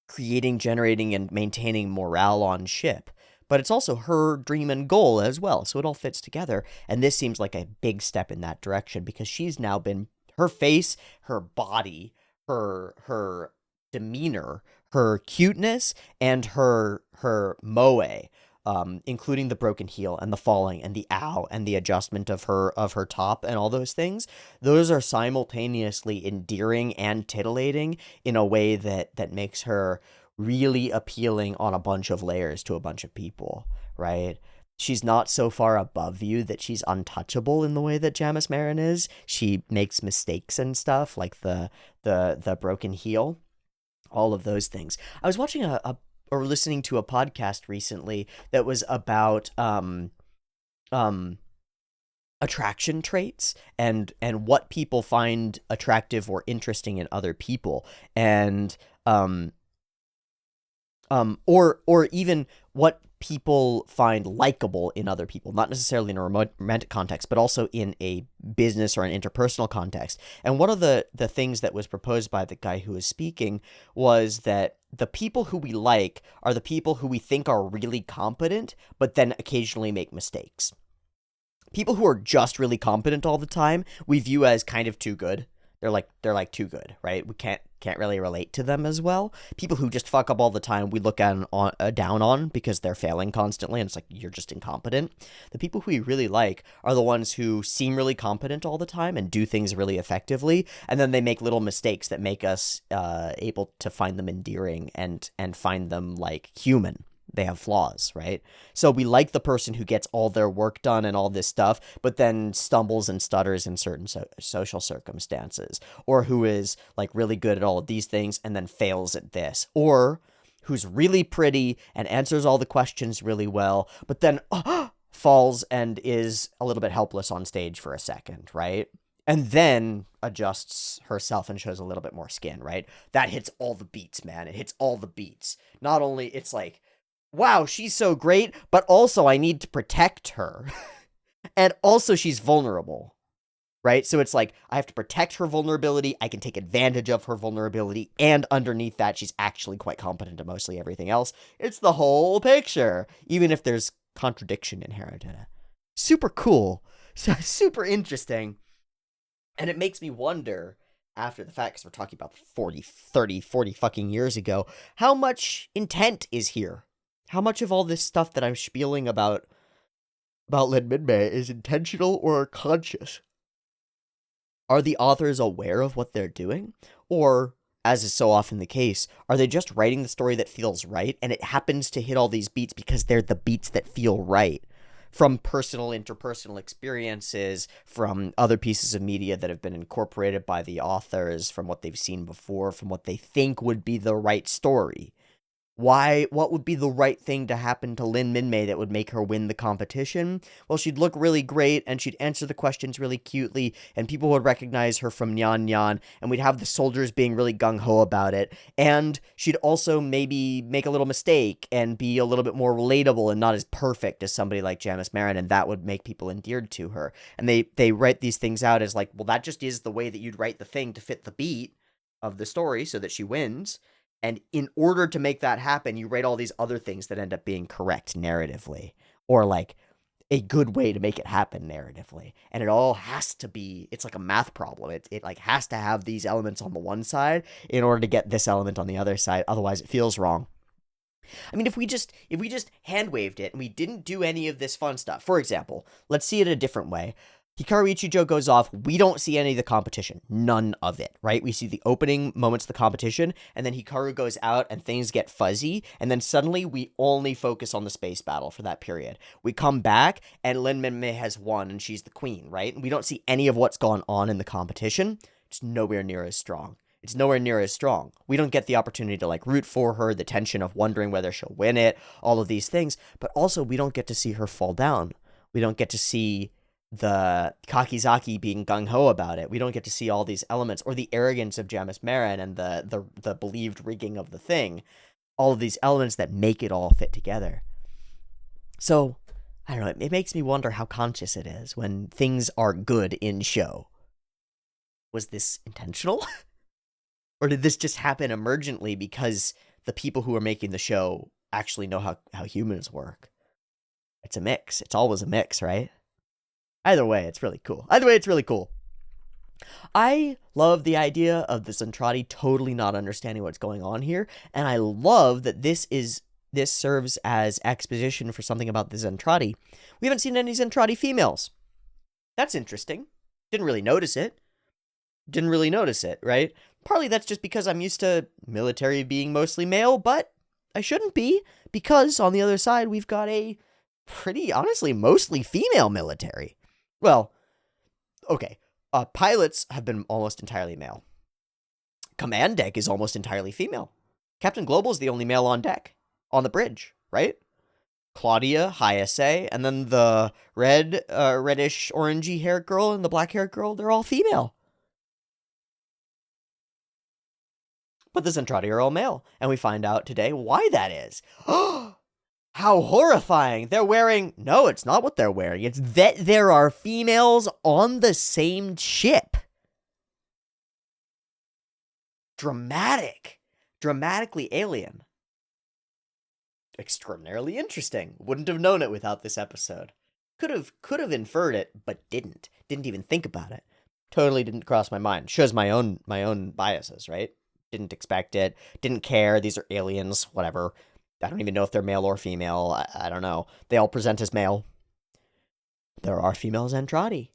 creating, generating, and maintaining morale on ship. But it's also her dream and goal as well, so it all fits together. And this seems like a big step in that direction because she's now been, her face, her body, her demeanor, her cuteness, and her moe, including the broken heel and the falling and the ow and the adjustment of her top and all those things, those are simultaneously endearing and titillating in a way that makes her really appealing on a bunch of layers to a bunch of people, right? She's not so far above you that she's untouchable in the way that Janice Marin is. She makes mistakes and stuff, like the broken heel, all of those things. I was watching or listening to a podcast recently that was about attraction traits and what people find attractive or interesting in other people, and or even what people find likable in other people, not necessarily in a romantic context, but also in a business or an interpersonal context. And one of the things that was proposed by the guy who was speaking was that the people who we like are the people who we think are really competent, but then occasionally make mistakes. People who are just really competent all the time, we view as kind of too good. They're like too good, right? We can't really relate to them as well. People who just fuck up all the time, we look at down on because they're failing constantly, and it's like, you're just incompetent. The people who we really like are the ones who seem really competent all the time and do things really effectively, and then they make little mistakes that make us able to find them endearing and find them like human. They have flaws, right? So we like the person who gets all their work done and all this stuff, but then stumbles and stutters in certain social circumstances, or who is like really good at all of these things and then fails at this, or who's really pretty and answers all the questions really well, but then falls and is a little bit helpless on stage for a second, right? and then adjusts herself and shows a little bit more skin, right? That hits all the beats, man. It hits all the beats. Not only it's like, wow, she's so great, but also I need to protect her. And also she's vulnerable, right? So it's like, I have to protect her vulnerability, I can take advantage of her vulnerability, and underneath that, she's actually quite competent at mostly everything else. It's the whole picture, even if there's contradiction inherent in it. Super cool. Super interesting. And it makes me wonder, after the fact, because we're talking about 40 fucking years ago, how much intent is here? How much of all this stuff that I'm spieling about Lin Minmay is intentional or conscious? Are the authors aware of what they're doing? Or, as is so often the case, are they just writing the story that feels right, and it happens to hit all these beats because they're the beats that feel right? From personal, interpersonal experiences, from other pieces of media that have been incorporated by the authors, from what they've seen before, from what they think would be the right story. What would be the right thing to happen to Lin Minmay that would make her win the competition? Well, she'd look really great, and she'd answer the questions really cutely, and people would recognize her from Nyan Nyan, and we'd have the soldiers being really gung-ho about it, and she'd also maybe make a little mistake and be a little bit more relatable and not as perfect as somebody like Janice Marin, and that would make people endeared to her. And they write these things out as like, well, that just is the way that you'd write the thing to fit the beat of the story so that she wins. And in order to make that happen, you write all these other things that end up being correct narratively, or like a good way to make it happen narratively. And it all has to be, it's like a math problem. It like has to have these elements on the one side in order to get this element on the other side. Otherwise it feels wrong. I mean, if we just hand waved it and we didn't do any of this fun stuff, for example, let's see it a different way. Hikaru Ichijo goes off, we don't see any of the competition. None of it, right? We see the opening moments of the competition, and then Hikaru goes out and things get fuzzy, and then suddenly we only focus on the space battle for that period. We come back, and Lin Minmay has won, and she's the queen, right? And we don't see any of what's gone on in the competition. It's nowhere near as strong. It's nowhere near as strong. We don't get the opportunity to like root for her, the tension of wondering whether she'll win it, all of these things, but also we don't get to see her fall down. We don't get to see the Kakizaki being gung-ho about it. We don't get to see all these elements, or the arrogance of Janice Marin and the believed rigging of the thing. All of these elements that make it all fit together. So, I don't know, it makes me wonder how conscious it is when things are good in show. Was this intentional? Or did this just happen emergently because the people who are making the show actually know how humans work? It's a mix. It's always a mix, right? Either way, it's really cool. I love the idea of the Zentradi totally not understanding what's going on here, and I love that this serves as exposition for something about the Zentradi. We haven't seen any Zentradi females. That's interesting. Didn't really notice it, right? Partly that's just because I'm used to military being mostly male, but I shouldn't be, because on the other side, we've got a pretty, honestly, mostly female military. Well, okay, pilots have been almost entirely male. Command deck is almost entirely female. Captain Global is the only male on deck, on the bridge, right? Claudia, High SA, and then the reddish, orangey haired girl and the black haired girl, they're all female. But the Zentradi are all male, and we find out today why that is. How horrifying! They're wearing... No, it's not what they're wearing. It's that there are females on the same ship. Dramatic. Dramatically alien. Extraordinarily interesting. Wouldn't have known it without this episode. Could have inferred it, but didn't. Didn't even think about it. Totally didn't cross my mind. Shows my own biases, right? Didn't expect it. Didn't care. These are aliens. Whatever. I don't even know if they're male or female. I don't know. They all present as male. There are female Zentradi.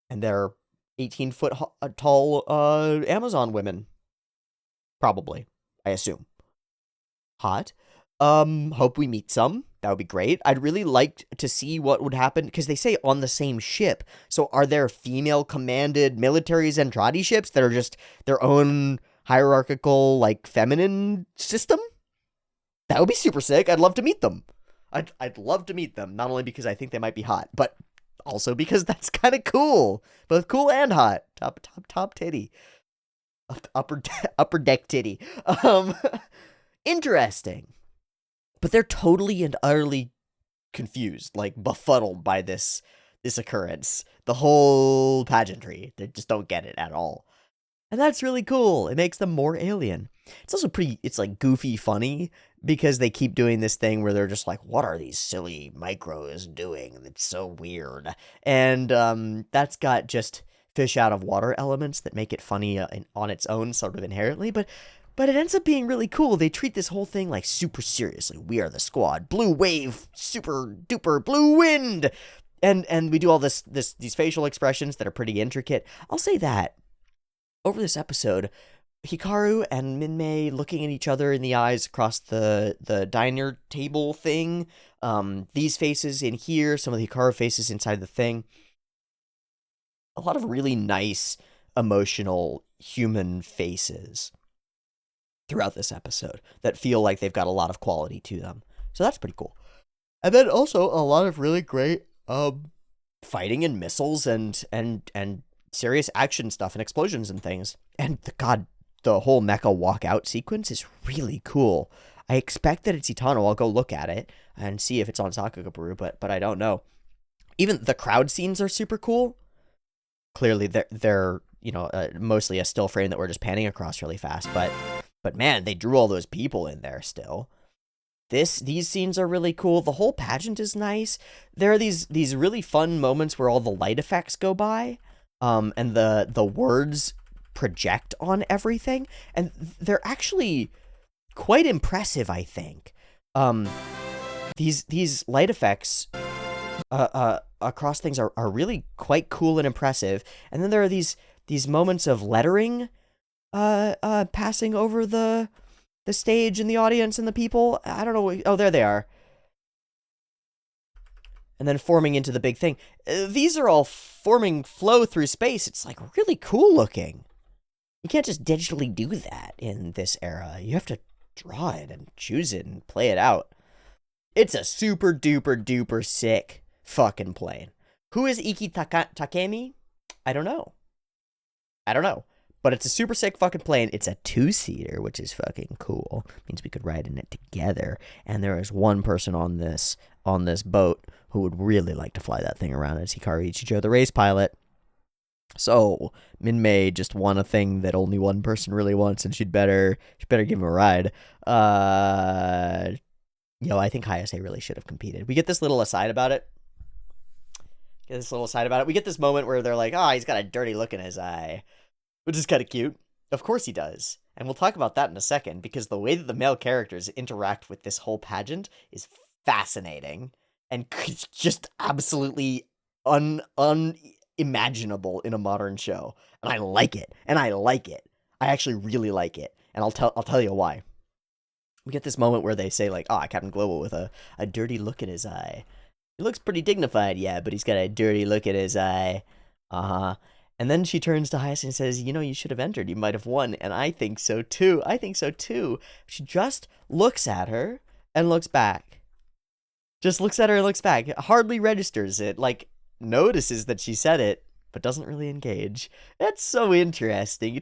And they're 18-foot tall Amazon women. Probably. I assume. Hot. Hope we meet some. That would be great. I'd really like to see what would happen, because they say on the same ship. So are there female-commanded military Zentradi ships that are just their own hierarchical, like, feminine system? That would be super sick. I'd love to meet them. I'd love to meet them, not only because I think they might be hot, but Also because that's kind of cool. Both cool and hot. Top titty. Upper deck titty. Interesting. But they're totally and utterly confused, like befuddled by this occurrence. The whole pageantry. They just don't get it at all. And that's really cool. It makes them more alien. It's also it's like goofy funny because they keep doing this thing where they're just like, what are these silly Macross doing? It's so weird. And that's got just fish out of water elements that make it funny on its own sort of inherently. But it ends up being really cool. They treat this whole thing like super seriously. We are the squad. Blue wave, super duper blue wind. And we do all these facial expressions that are pretty intricate. I'll say that. Over this episode, Hikaru and Minmay looking at each other in the eyes across the diner table thing, these faces in here, some of the Hikaru faces inside the thing. A lot of really nice, emotional, human faces throughout this episode that feel like they've got a lot of quality to them. So that's pretty cool. And then also a lot of really great fighting and missiles and serious action stuff and explosions and things. And the whole mecha walkout sequence is really cool. I expect that it's Itano. I'll go look at it and see if it's on Sakagaburu, but I don't know. Even the crowd scenes are super cool. Clearly, they're mostly a still frame that we're just panning across really fast. But man, they drew all those people in there still. These scenes are really cool. The whole pageant is nice. There are these really fun moments where all the light effects go by. And the words project on everything, and they're actually quite impressive, I think. These light effects across things are really quite cool and impressive. And then there are these moments of lettering passing over the stage and the audience and the people. I don't know. Oh, there they are. And then forming into the big thing. These are all forming flow through space. It's like really cool looking. You can't just digitally do that in this era. You have to draw it and choose it and play it out. It's a super duper duper sick fucking plane. Who is Iki Takemi? I don't know. But it's a super sick fucking plane. It's a 2-seater, which is fucking cool. Means we could ride in it together. And there is one person on this boat who would really like to fly that thing around. It's Hikaru Ichijo, the race pilot. So Minmay just won a thing that only one person really wants, and she'd better give him a ride. I think Hayase really should have competed. We get this little aside about it. We get this moment where they're like, oh, he's got a dirty look in his eye, which is kind of cute. Of course he does. And we'll talk about that in a second, because the way that the male characters interact with this whole pageant is fascinating and just absolutely unimaginable in a modern show. And I like it. I actually really like it. And I'll tell you why. We get this moment where they say, like, oh, Captain Global with a dirty look in his eye. He looks pretty dignified, yeah, but he's got a dirty look in his eye. Uh-huh. And then she turns to Hayase and says, you should have entered. You might have won. And I think so too. She just looks at her and looks back. Hardly registers it. Like, notices that she said it, but doesn't really engage. That's so interesting.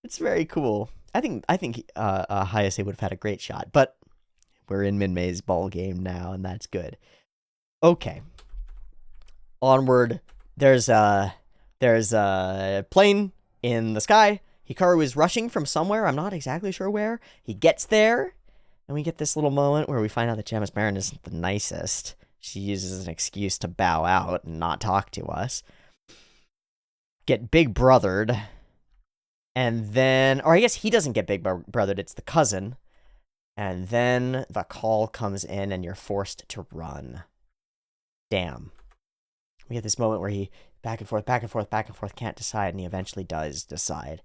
It's very cool. I think Hayase would have had a great shot, but we're in Minmay's ball game now, and that's good. Okay. Onward. There's a plane in the sky. Hikaru is rushing from somewhere. I'm not exactly sure where. He gets there, and we get this little moment where we find out that Jamis Baron isn't the nicest. She uses an excuse to bow out and not talk to us. Get big brothered. And then, or I guess he doesn't get big brothered, it's the cousin. And then the call comes in and you're forced to run. Damn. We get this moment where he back and forth, can't decide, and he eventually does decide.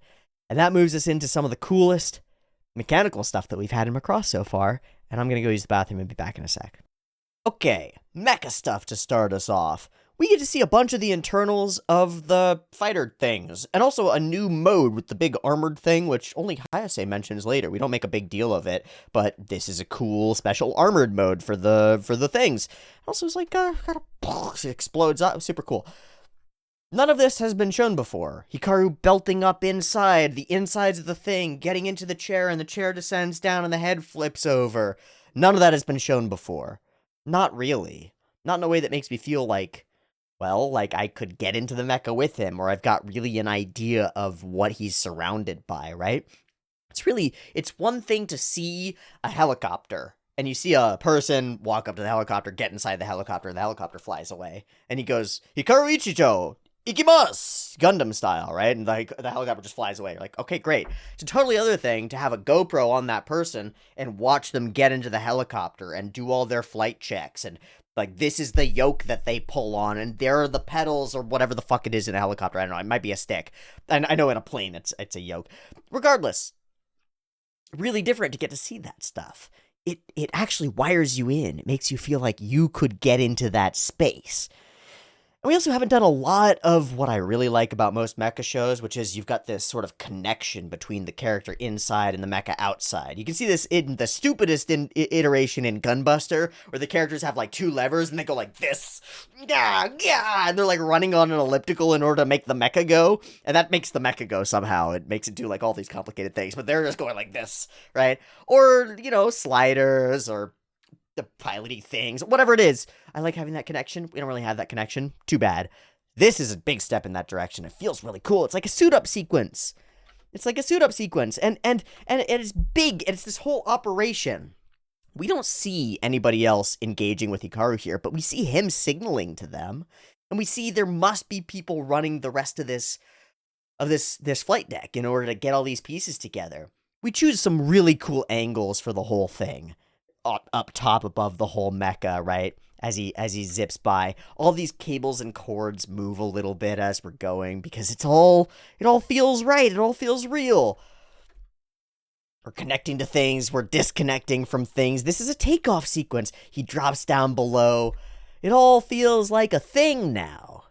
And that moves us into some of the coolest mechanical stuff that we've had in Macross so far. And I'm going to go use the bathroom and be back in a sec. Okay, mecha stuff to start us off. we get to see a bunch of the internals of the fighter things, and also a new mode with the big armored thing, which only Hayase mentions later. We don't make a big deal of it, but this is a cool special armored mode for the things. Also, it's like it explodes up, super cool. None of this has been shown before. Hikaru belting up inside, the insides of the thing, getting into the chair, and the chair descends down and the head flips over. None of that has been shown before. Not really. Not in a way that makes me feel like, well, like I could get into the mecha with him, or I've got really an idea of what he's surrounded by, right? It's one thing to see a helicopter, and you see a person walk up to the helicopter, get inside the helicopter flies away. And he goes, Hikaru Ichijo, ikimasu! Gundam style, right? And the helicopter just flies away. You're like, okay, great. It's a totally other thing to have a GoPro on that person and watch them get into the helicopter and do all their flight checks. And, like, this is the yoke that they pull on, and there are the pedals, or whatever the fuck it is in a helicopter. I don't know, it might be a stick. And I know in a plane it's a yoke. Regardless, really different to get to see that stuff. It actually wires you in. It makes you feel like you could get into that space. And we also haven't done a lot of what I really like about most mecha shows, which is you've got this sort of connection between the character inside and the mecha outside. You can see this in the stupidest iteration in Gunbuster, where the characters have like two levers and they go like this, and they're like running on an elliptical in order to make the mecha go, and that makes the mecha go somehow. It makes it do like all these complicated things, but they're just going like this, right? Or, you know, sliders, or the piloty things, whatever it is. I like having that connection. We don't really have that connection. Too bad. This is a big step in that direction. It feels really cool. It's like a suit-up sequence. It's like a suit-up sequence. And it's big. And it's this whole operation. We don't see anybody else engaging with Hikaru here, but we see him signaling to them. And we see there must be people running the rest of this flight deck in order to get all these pieces together. We choose some really cool angles for the whole thing. Up top above the whole mecha, right? As he zips by. All these cables and cords move a little bit as we're going, because it all feels right. It all feels real. We're connecting to things. We're disconnecting from things. This is a takeoff sequence. He drops down below. It all feels like a thing now.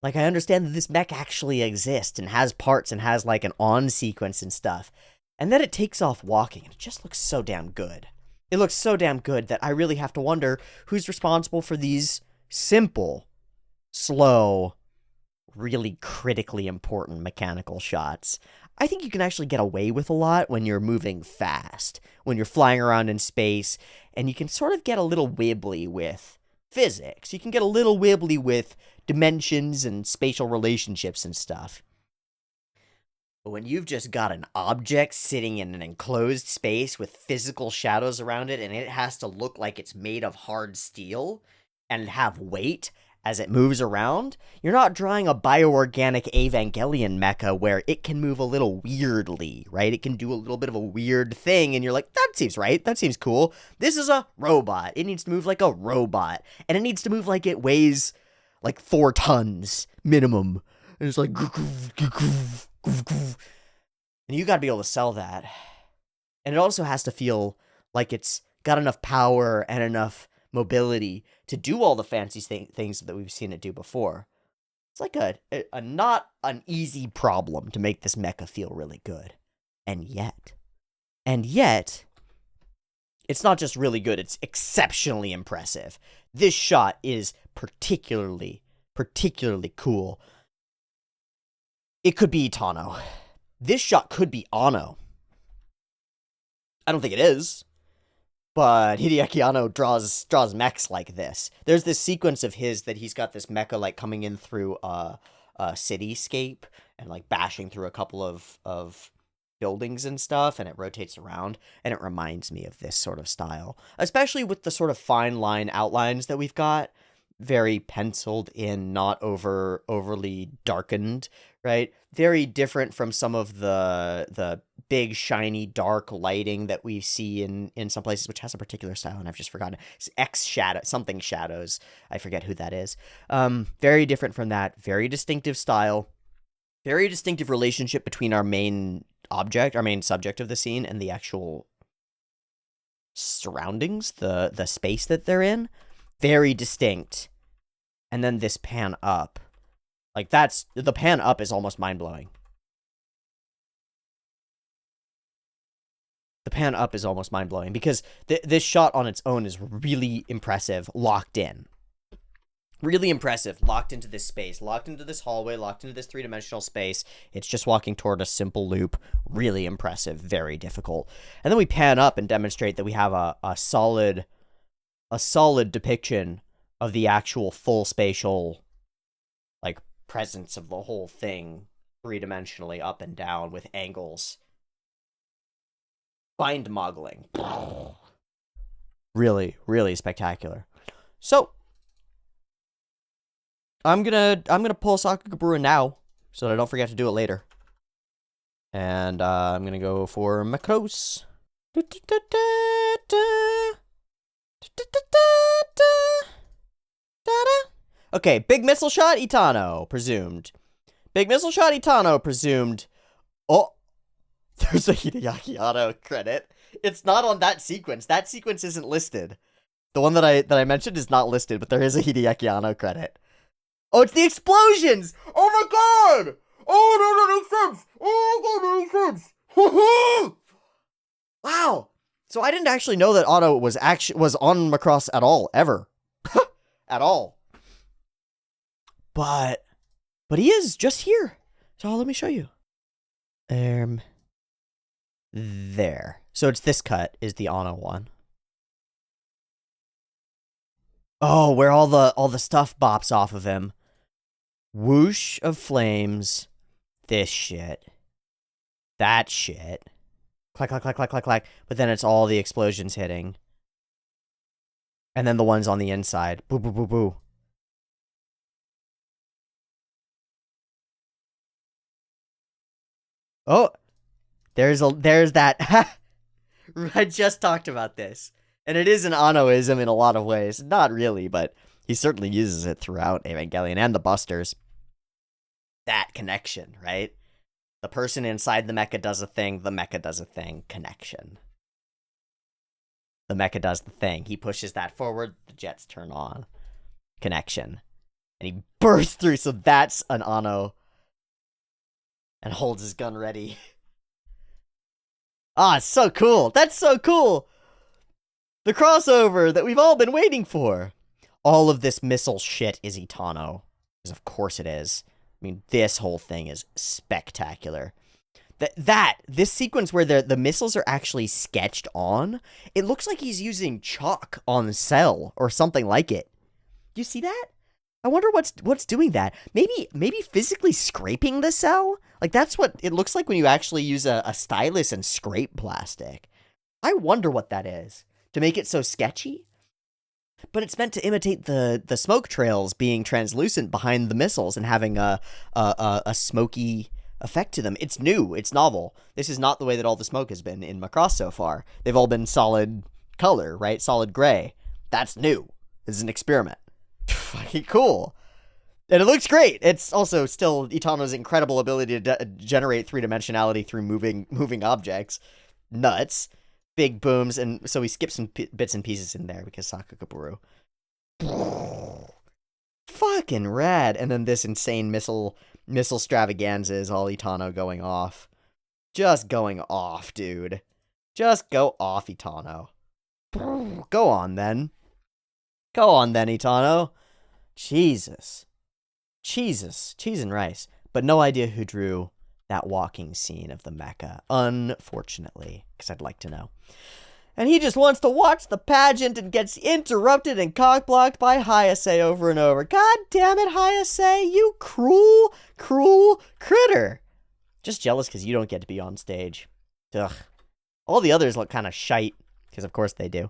Like, I understand that this mech actually exists and has parts and has like an on sequence and stuff. And then it takes off walking, and it just looks so damn good. It looks so damn good that I really have to wonder who's responsible for these simple, slow, really critically important mechanical shots. I think you can actually get away with a lot when you're moving fast, when you're flying around in space, and you can sort of get a little wibbly with physics. You can get a little wibbly with dimensions and spatial relationships and stuff. But when you've just got an object sitting in an enclosed space with physical shadows around it, and it has to look like it's made of hard steel and have weight as it moves around, you're not drawing a bioorganic Evangelion mecha where it can move a little weirdly, right? It can do a little bit of a weird thing, and you're like, that seems right, that seems cool. This is a robot. It needs to move like a robot, and it needs to move like it weighs like 4 tons minimum. And it's like, and you gotta be able to sell that. And it also has to feel like it's got enough power and enough mobility to do all the fancy things that we've seen it do before. It's like a not an easy problem to make this mecha feel really good. And yet, it's not just really good, it's exceptionally impressive. This shot is particularly cool. It could be Itano. This shot could be Anno. I don't think it is, but Hideaki Anno draws mechs like this. There's this sequence of his that he's got this mecha like coming in through a cityscape and like bashing through a couple of buildings and stuff, and it rotates around, and it reminds me of this sort of style, especially with the sort of fine line outlines that we've got. Very penciled in, not overly darkened, right? Very different from some of the big, shiny, dark lighting that we see in some places, which has a particular style, and I've just forgotten. It's something shadows. I forget who that is. Very different from that. Very distinctive style. Very distinctive relationship between our main subject of the scene, and the actual surroundings, the space that they're in. Very distinct. And then this pan up. Like, that's... The pan up is almost mind-blowing. The pan up is almost mind-blowing, because this shot on its own is really impressive, locked in. Really impressive, locked into this space, locked into this hallway, locked into this three-dimensional space. It's just walking toward a simple loop. Really impressive, very difficult. And then we pan up and demonstrate that we have a solid depiction of the actual full spatial, like, presence of the whole thing, three-dimensionally up and down with angles. Mind-boggling. Really, really spectacular. So, I'm gonna pull Sakakibura now, so that I don't forget to do it later. And I'm gonna go for Macross. Okay, big missile shot, Itano, presumed. Big missile shot, Itano, presumed. Oh, there's a Hideaki Anno credit. It's not on that sequence. That sequence isn't listed. The one that I mentioned is not listed, but there is a Hideaki Anno credit. Oh, it's the explosions! Oh my god! Oh, no, that makes sense! Oh my god, that makes sense! Wow! So I didn't actually know that Otto was on Macross at all, ever. At all. But he is just here. So let me show you. There. So it's this cut is the Anno one. Oh, where all the stuff bops off of him. Whoosh of flames. This shit. That shit. Clack, clack, clack, clack, clack, clack. But then it's all the explosions hitting. And then the ones on the inside. Boo, boo, boo, boo. Oh. There's that. I just talked about this. And it is an Annoism in a lot of ways. Not really, but he certainly uses it throughout Evangelion and the Busters. That connection, right? The person inside the mecha does a thing, the mecha does a thing. Connection. The mecha does the thing. He pushes that forward, the jets turn on. Connection. And he bursts through, so that's an Anno. And holds his gun ready. Ah, it's so cool. That's so cool. The crossover that we've all been waiting for. All of this missile shit is Itano. Because of course it is. I mean, this whole thing is spectacular. This sequence where the missiles are actually sketched on, it looks like he's using chalk on cell or something like it. Do you see that? I wonder what's doing that. Maybe physically scraping the cell? Like, that's what it looks like when you actually use a stylus and scrape plastic. I wonder what that is. To make it so sketchy? But it's meant to imitate the smoke trails being translucent behind the missiles and having a smoky effect to them. It's new. It's novel. This is not the way that all the smoke has been in Macross so far. They've all been solid color, right? Solid gray. That's new. This is an experiment. Fucking cool. And it looks great. It's also still Itano's incredible ability to generate three-dimensionality through moving objects. Nuts. Big booms, and so we skipped some bits and pieces in there because Sakakibura. Fucking rad. And then this insane missile stravaganza is all Itano going off. Just going off, dude. Just go off, Itano. Go on, then. Go on, then, Itano. Jesus. Cheese and rice. But no idea who drew that walking scene of the mecha, unfortunately, because I'd like to know. And he just wants to watch the pageant and gets interrupted and cockblocked by Hayase over and over. God damn it, Hayase, you cruel, cruel critter. Just jealous because you don't get to be on stage. Ugh. All the others look kind of shite, because of course they do.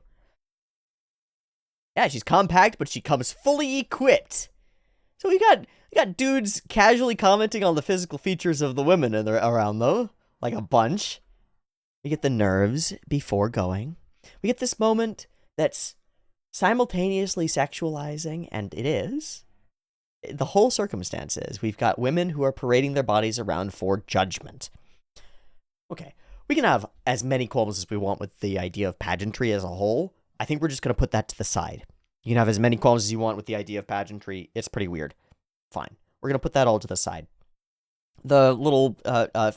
Yeah, she's compact, but she comes fully equipped. So we got dudes casually commenting on the physical features of the women around, though. Like a bunch. We get the nerves before going. We get this moment that's simultaneously sexualizing, and it is. The whole circumstances. We've got women who are parading their bodies around for judgment. Okay, we can have as many qualms as we want with the idea of pageantry as a whole. I think we're just going to put that to the side. You can have as many qualms as you want with the idea of pageantry. It's pretty weird. Fine. We're going to put that all to the side. The little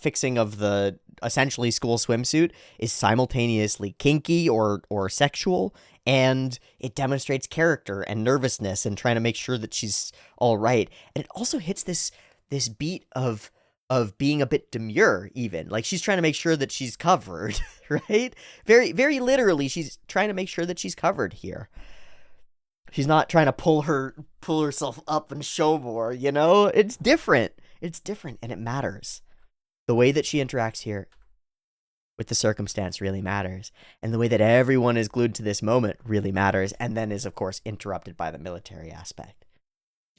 fixing of the essentially school swimsuit is simultaneously kinky or sexual, and it demonstrates character and nervousness and trying to make sure that she's all right. And it also hits this beat of being a bit demure, even. Like, she's trying to make sure that she's covered, right? Very, very literally, she's trying to make sure that she's covered here. She's not trying to pull herself up and show more, you know? It's different. It's different, and it matters. The way that she interacts here with the circumstance really matters. And the way that everyone is glued to this moment really matters, and then is, of course, interrupted by the military aspect.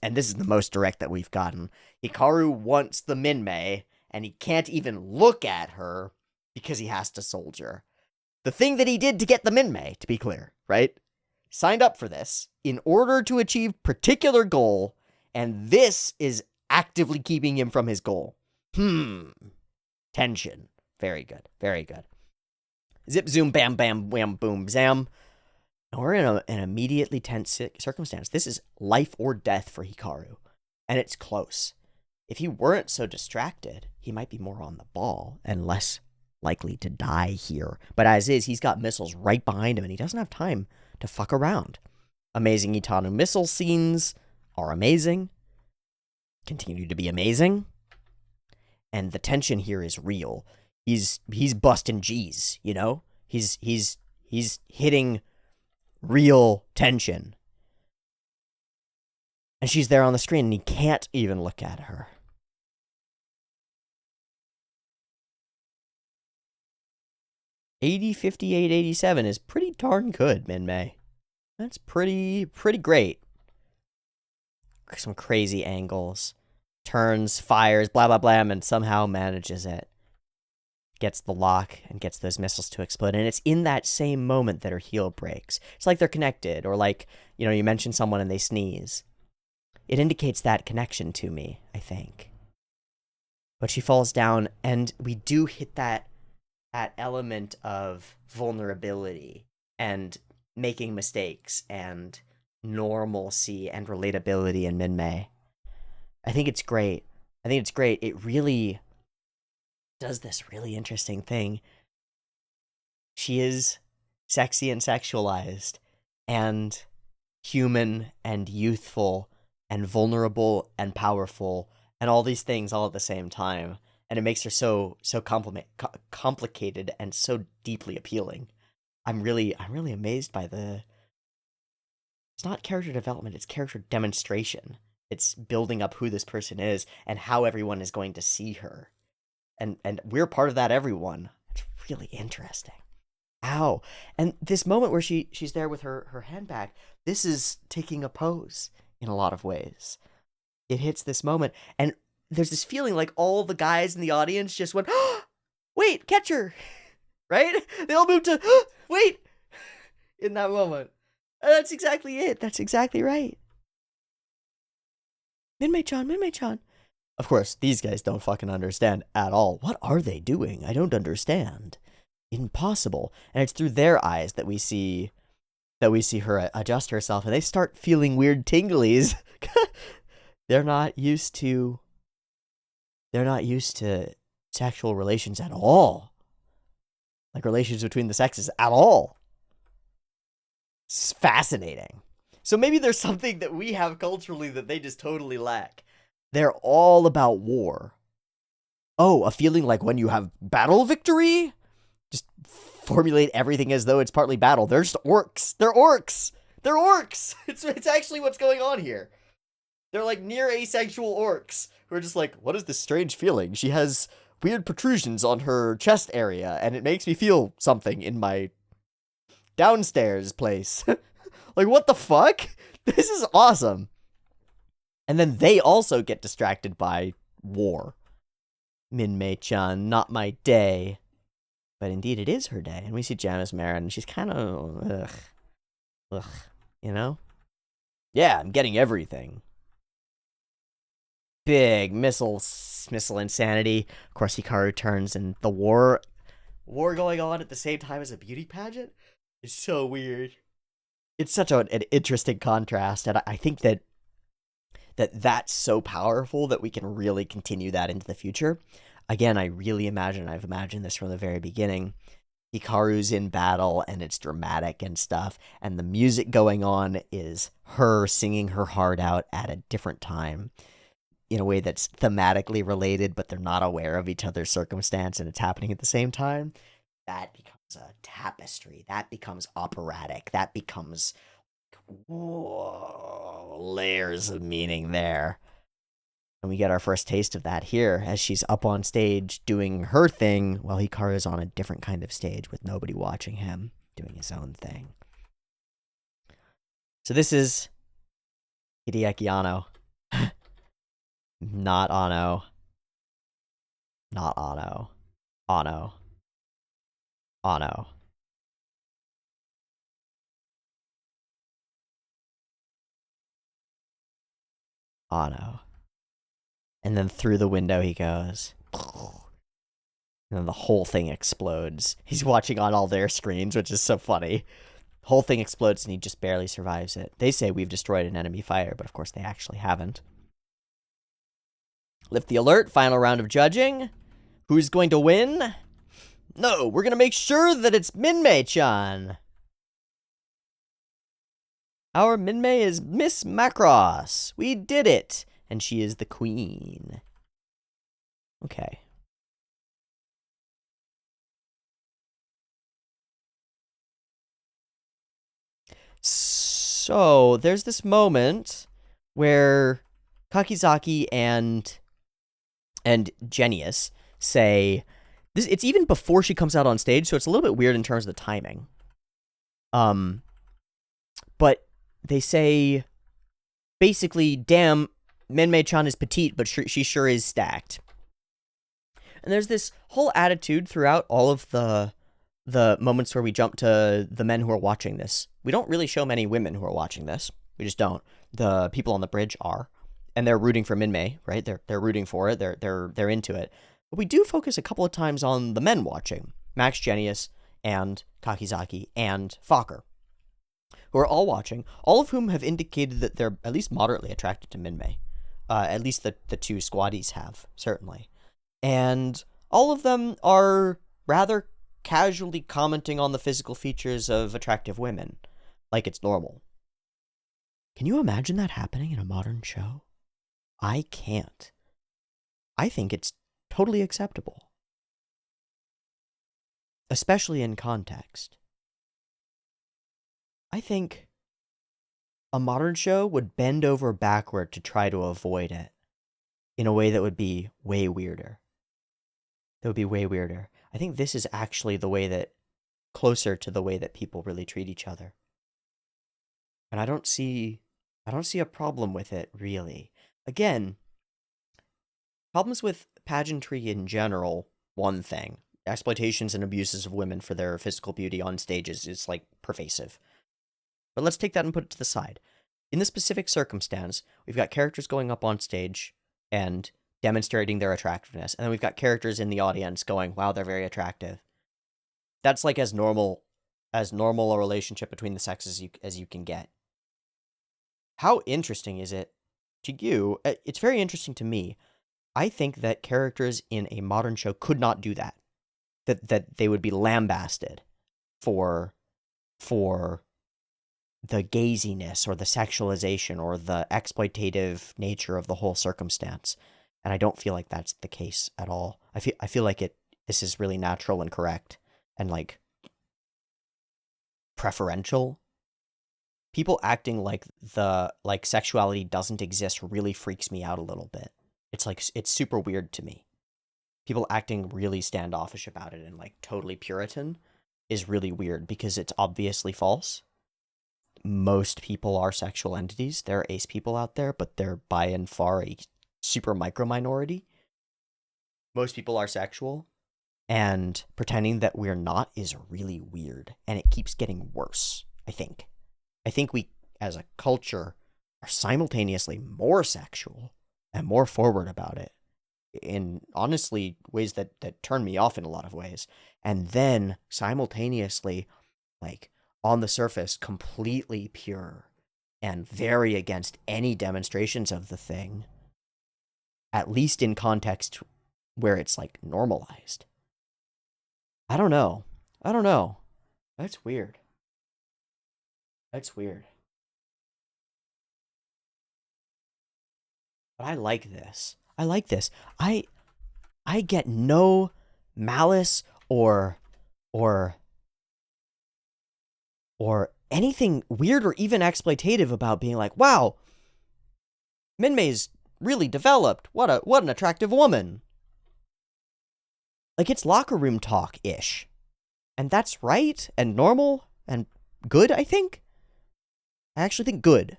And this is the most direct that we've gotten. Hikaru wants the Minmay, and he can't even look at her because he has to soldier. The thing that he did to get the Minmay, to be clear, right? Signed up for this in order to achieve particular goal, and this is actively keeping him from his goal. Tension. Very good. Very good. Zip, zoom, bam, bam, wham, boom, zam. And we're in an immediately tense circumstance. This is life or death for Hikaru. And it's close. If he weren't so distracted, he might be more on the ball and less likely to die here. But as is, he's got missiles right behind him, and he doesn't have time to fuck around. Amazing Itano missile scenes are amazing. Continue to be amazing. And the tension here is real. He's busting G's, you know? He's hitting real tension. And she's there on the screen, and he can't even look at her. $80, $58, $87 is pretty darn good, Minmay. That's pretty great. Some crazy angles. Turns, fires, blah, blah, blah, and somehow manages it. Gets the lock and gets those missiles to explode. And it's in that same moment that her heel breaks. It's like they're connected, or like, you know, you mention someone and they sneeze. It indicates that connection to me, I think. But she falls down, and we do hit that element of vulnerability and making mistakes and normalcy and relatability in Minmay. I think it's great. It really does this really interesting thing. She is sexy and sexualized and human and youthful and vulnerable and powerful and all these things all at the same time. And it makes her so complicated and so deeply appealing. I'm really amazed by it's not character development, it's character demonstration. It's building up who this person is and how everyone is going to see her. And we're part of that everyone. It's really interesting. Ow. And this moment where she's there with her handbag, this is taking a pose in a lot of ways. It hits this moment, and there's this feeling like all the guys in the audience just went, oh, wait, catch her, right? They all moved to, oh, wait, in that moment. And that's exactly it. That's exactly right. Minmay-chan. Of course, these guys don't fucking understand at all. What are they doing? I don't understand. Impossible. And it's through their eyes that we see her adjust herself, and they start feeling weird tinglies. They're not used to sexual relations at all. Like relations between the sexes at all. It's fascinating. So maybe there's something that we have culturally that they just totally lack. They're all about war. Oh, a feeling like when you have battle victory? Just formulate everything as though it's partly battle. They're just orcs. They're orcs. It's actually what's going on here. They're like near asexual orcs who are just like, what is this strange feeling? She has weird protrusions on her chest area, and it makes me feel something in my downstairs place. Like, what the fuck? This is awesome. And then they also get distracted by war. Minmay-chan, not my day. But indeed, it is her day. And we see Janice Marin, and she's kind of, ugh, you know? Yeah, I'm getting everything. Big missile insanity. Of course, Hikaru turns, and the war going on at the same time as a beauty pageant is so weird. It's such an interesting contrast, and I think that's so powerful that we can really continue that into the future. Again, I've imagined this from the very beginning. Hikaru's in battle and it's dramatic and stuff, and the music going on is her singing her heart out at a different time in a way that's thematically related, but they're not aware of each other's circumstance and it's happening at the same time. That becomes a tapestry. That becomes operatic. That becomes, whoa, layers of meaning there. And we get our first taste of that here as she's up on stage doing her thing while Hikaru's on a different kind of stage with nobody watching him doing his own thing. So this is Hideaki Anno. Not Anno. Not Anno. Anno. Anno. Anno. And then through the window he goes. And then the whole thing explodes. He's watching on all their screens, which is so funny. The whole thing explodes and he just barely survives it. They say we've destroyed an enemy fighter, but of course they actually haven't. Lift the alert, final round of judging. Who's going to win? No, we're going to make sure that it's Minmay-chan. Our Minmay is Miss Macross. We did it. And she is the queen. Okay. So, there's this moment where Kakizaki and Genius say this. It's even before she comes out on stage, so it's a little bit weird in terms of the timing. But they say basically, damn, Minmay-chan is petite, but she sure is stacked. And there's this whole attitude throughout all of the moments where we jump to the men who are watching this. We don't really show many women who are watching this. We just don't. The people on the bridge are, and they're rooting for Minmay, right? They're rooting for it. They're into it. But we do focus a couple of times on the men watching, Max Genius and Kakizaki and Fokker, who are all watching, all of whom have indicated that they're at least moderately attracted to Minmay. At least the two squaddies have, certainly. And all of them are rather casually commenting on the physical features of attractive women, like it's normal. Can you imagine that happening in a modern show? I can't. I think it's totally acceptable. Especially in context. I think a modern show would bend over backward to try to avoid it in a way that would be way weirder. That would be way weirder. I think this is actually the way that, closer to the way that people really treat each other. And I don't see a problem with it, really. Again, problems with pageantry in general, one thing. Exploitations and abuses of women for their physical beauty on stages is, like, pervasive. But let's take that and put it to the side. In this specific circumstance, we've got characters going up on stage and demonstrating their attractiveness, and then we've got characters in the audience going, wow, they're very attractive. That's like as normal a relationship between the sexes as you can get. How interesting is it to you? It's very interesting to me. I think that characters in a modern show could not do that. That they would be lambasted for the gaziness or the sexualization or the exploitative nature of the whole circumstance. And I don't feel like that's the case at all. I feel like this is really natural and correct and, like, preferential. People acting like sexuality doesn't exist really freaks me out a little bit. It's super weird to me. People acting really standoffish about it and, like, totally Puritan is really weird because it's obviously false. Most people are sexual entities. There are ace people out there, but they're by and far a super micro minority. Most people are sexual, and pretending that we're not is really weird, and it keeps getting worse, I think. I think we, as a culture, are simultaneously more sexual and more forward about it in, honestly, ways that turn me off in a lot of ways. And then, simultaneously, like, on the surface, completely pure and very against any demonstrations of the thing, at least in context where it's like normalized. I don't know. I don't know. That's weird. That's weird. But I like this. I like this. I get no malice or or anything weird or even exploitative about being like, wow, Minmei's really developed. What an attractive woman. Like, it's locker room talk-ish. And that's right and normal and good, I think. I actually think good.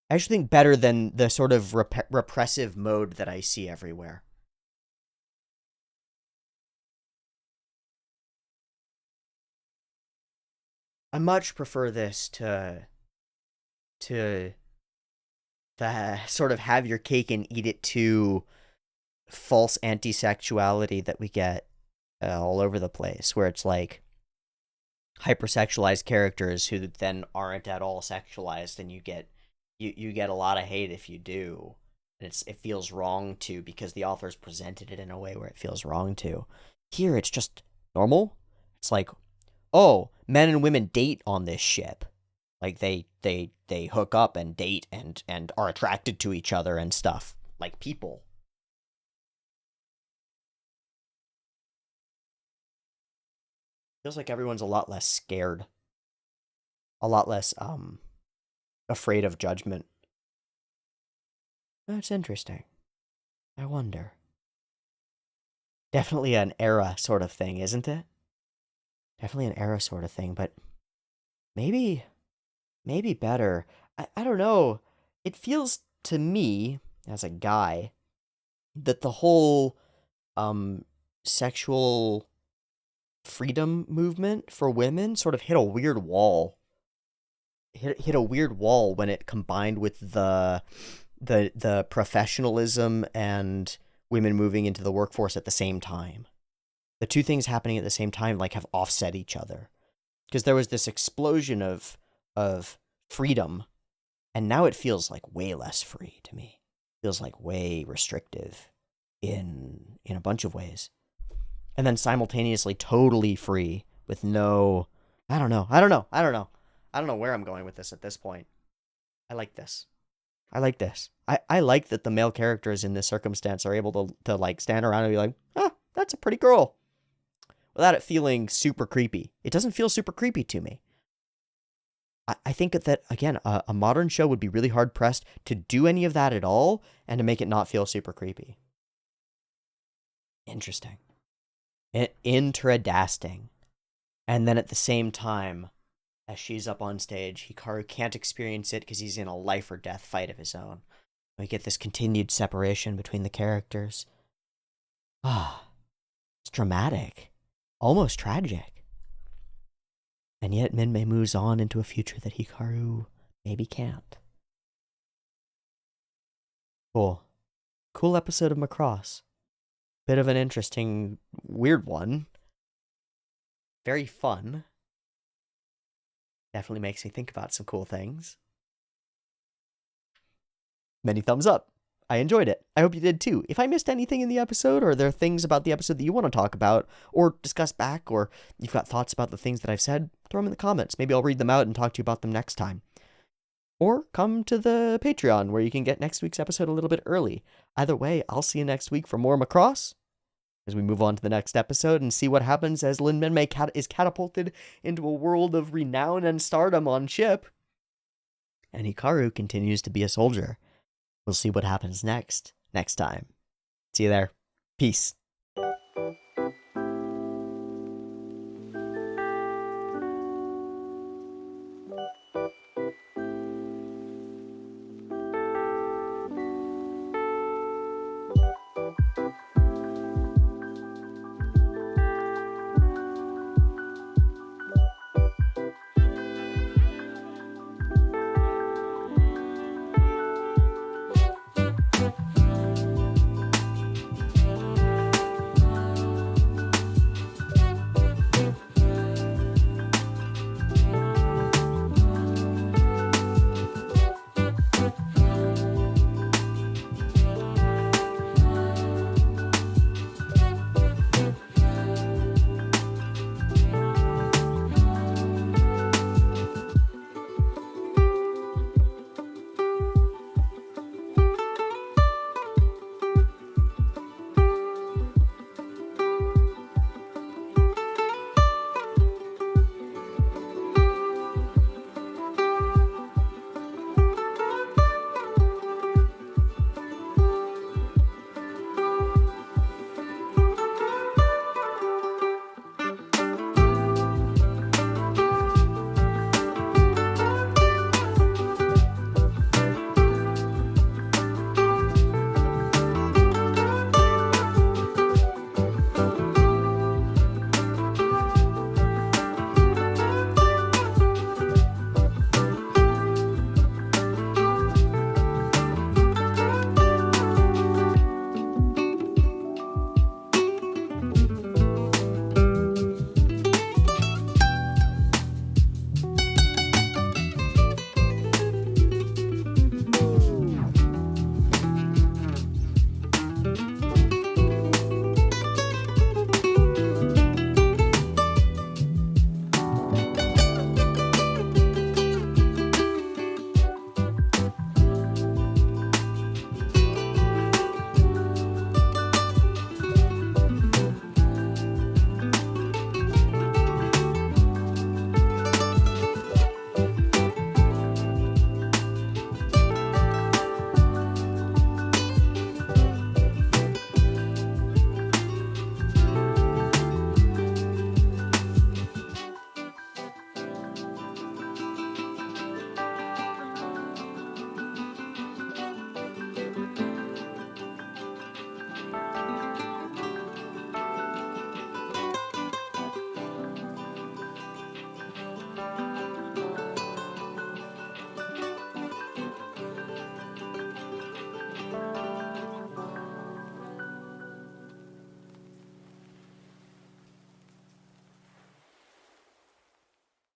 I actually think better than the sort of repressive mode that I see everywhere. I much prefer this to the sort of have your cake and eat it too false anti-sexuality that we get all over the place, where it's like hypersexualized characters who then aren't at all sexualized, and you get a lot of hate if you do, and it feels wrong to, because the authors presented it in a way where it feels wrong to. Here it's just normal. It's like, oh, men and women date on this ship. Like they hook up and date and are attracted to each other and stuff, like people. Feels like everyone's a lot less scared, a lot less afraid of judgment. That's interesting. I wonder. Definitely an era sort of thing, isn't it? Definitely an era sort of thing, but maybe better. I don't know. It feels to me, as a guy, that the whole sexual freedom movement for women sort of hit a weird wall. Hit a weird wall when it combined with the professionalism and women moving into the workforce at the same time. The two things happening at the same time like have offset each other. Because there was this explosion of freedom, and now it feels like way less free to me. It feels like way restrictive in a bunch of ways. And then simultaneously totally free with no, I don't know where I'm going with this at this point. I like this. I like this. I like that the male characters in this circumstance are able to like stand around and be like, oh, that's a pretty girl, without it feeling super creepy. It doesn't feel super creepy to me. I think that, again, a modern show would be really hard-pressed to do any of that at all and to make it not feel super creepy. Interesting. Interesting. And then at the same time, as she's up on stage, Hikaru can't experience it because he's in a life or death fight of his own. We get this continued separation between the characters. Ah, it's dramatic. Almost tragic. And yet Minmei moves on into a future that Hikaru maybe can't. Cool. Cool episode of Macross. Bit of an interesting, weird one. Very fun. Definitely makes me think about some cool things. Many thumbs up. I enjoyed it. I hope you did too. If I missed anything in the episode, or there are things about the episode that you want to talk about or discuss back, or you've got thoughts about the things that I've said, throw them in the comments. Maybe I'll read them out and talk to you about them next time. Or come to the Patreon where you can get next week's episode a little bit early. Either way, I'll see you next week for more Macross as we move on to the next episode and see what happens as Lin Minmei is catapulted into a world of renown and stardom on ship, and Hikaru continues to be a soldier. We'll see what happens next time. See you there. Peace.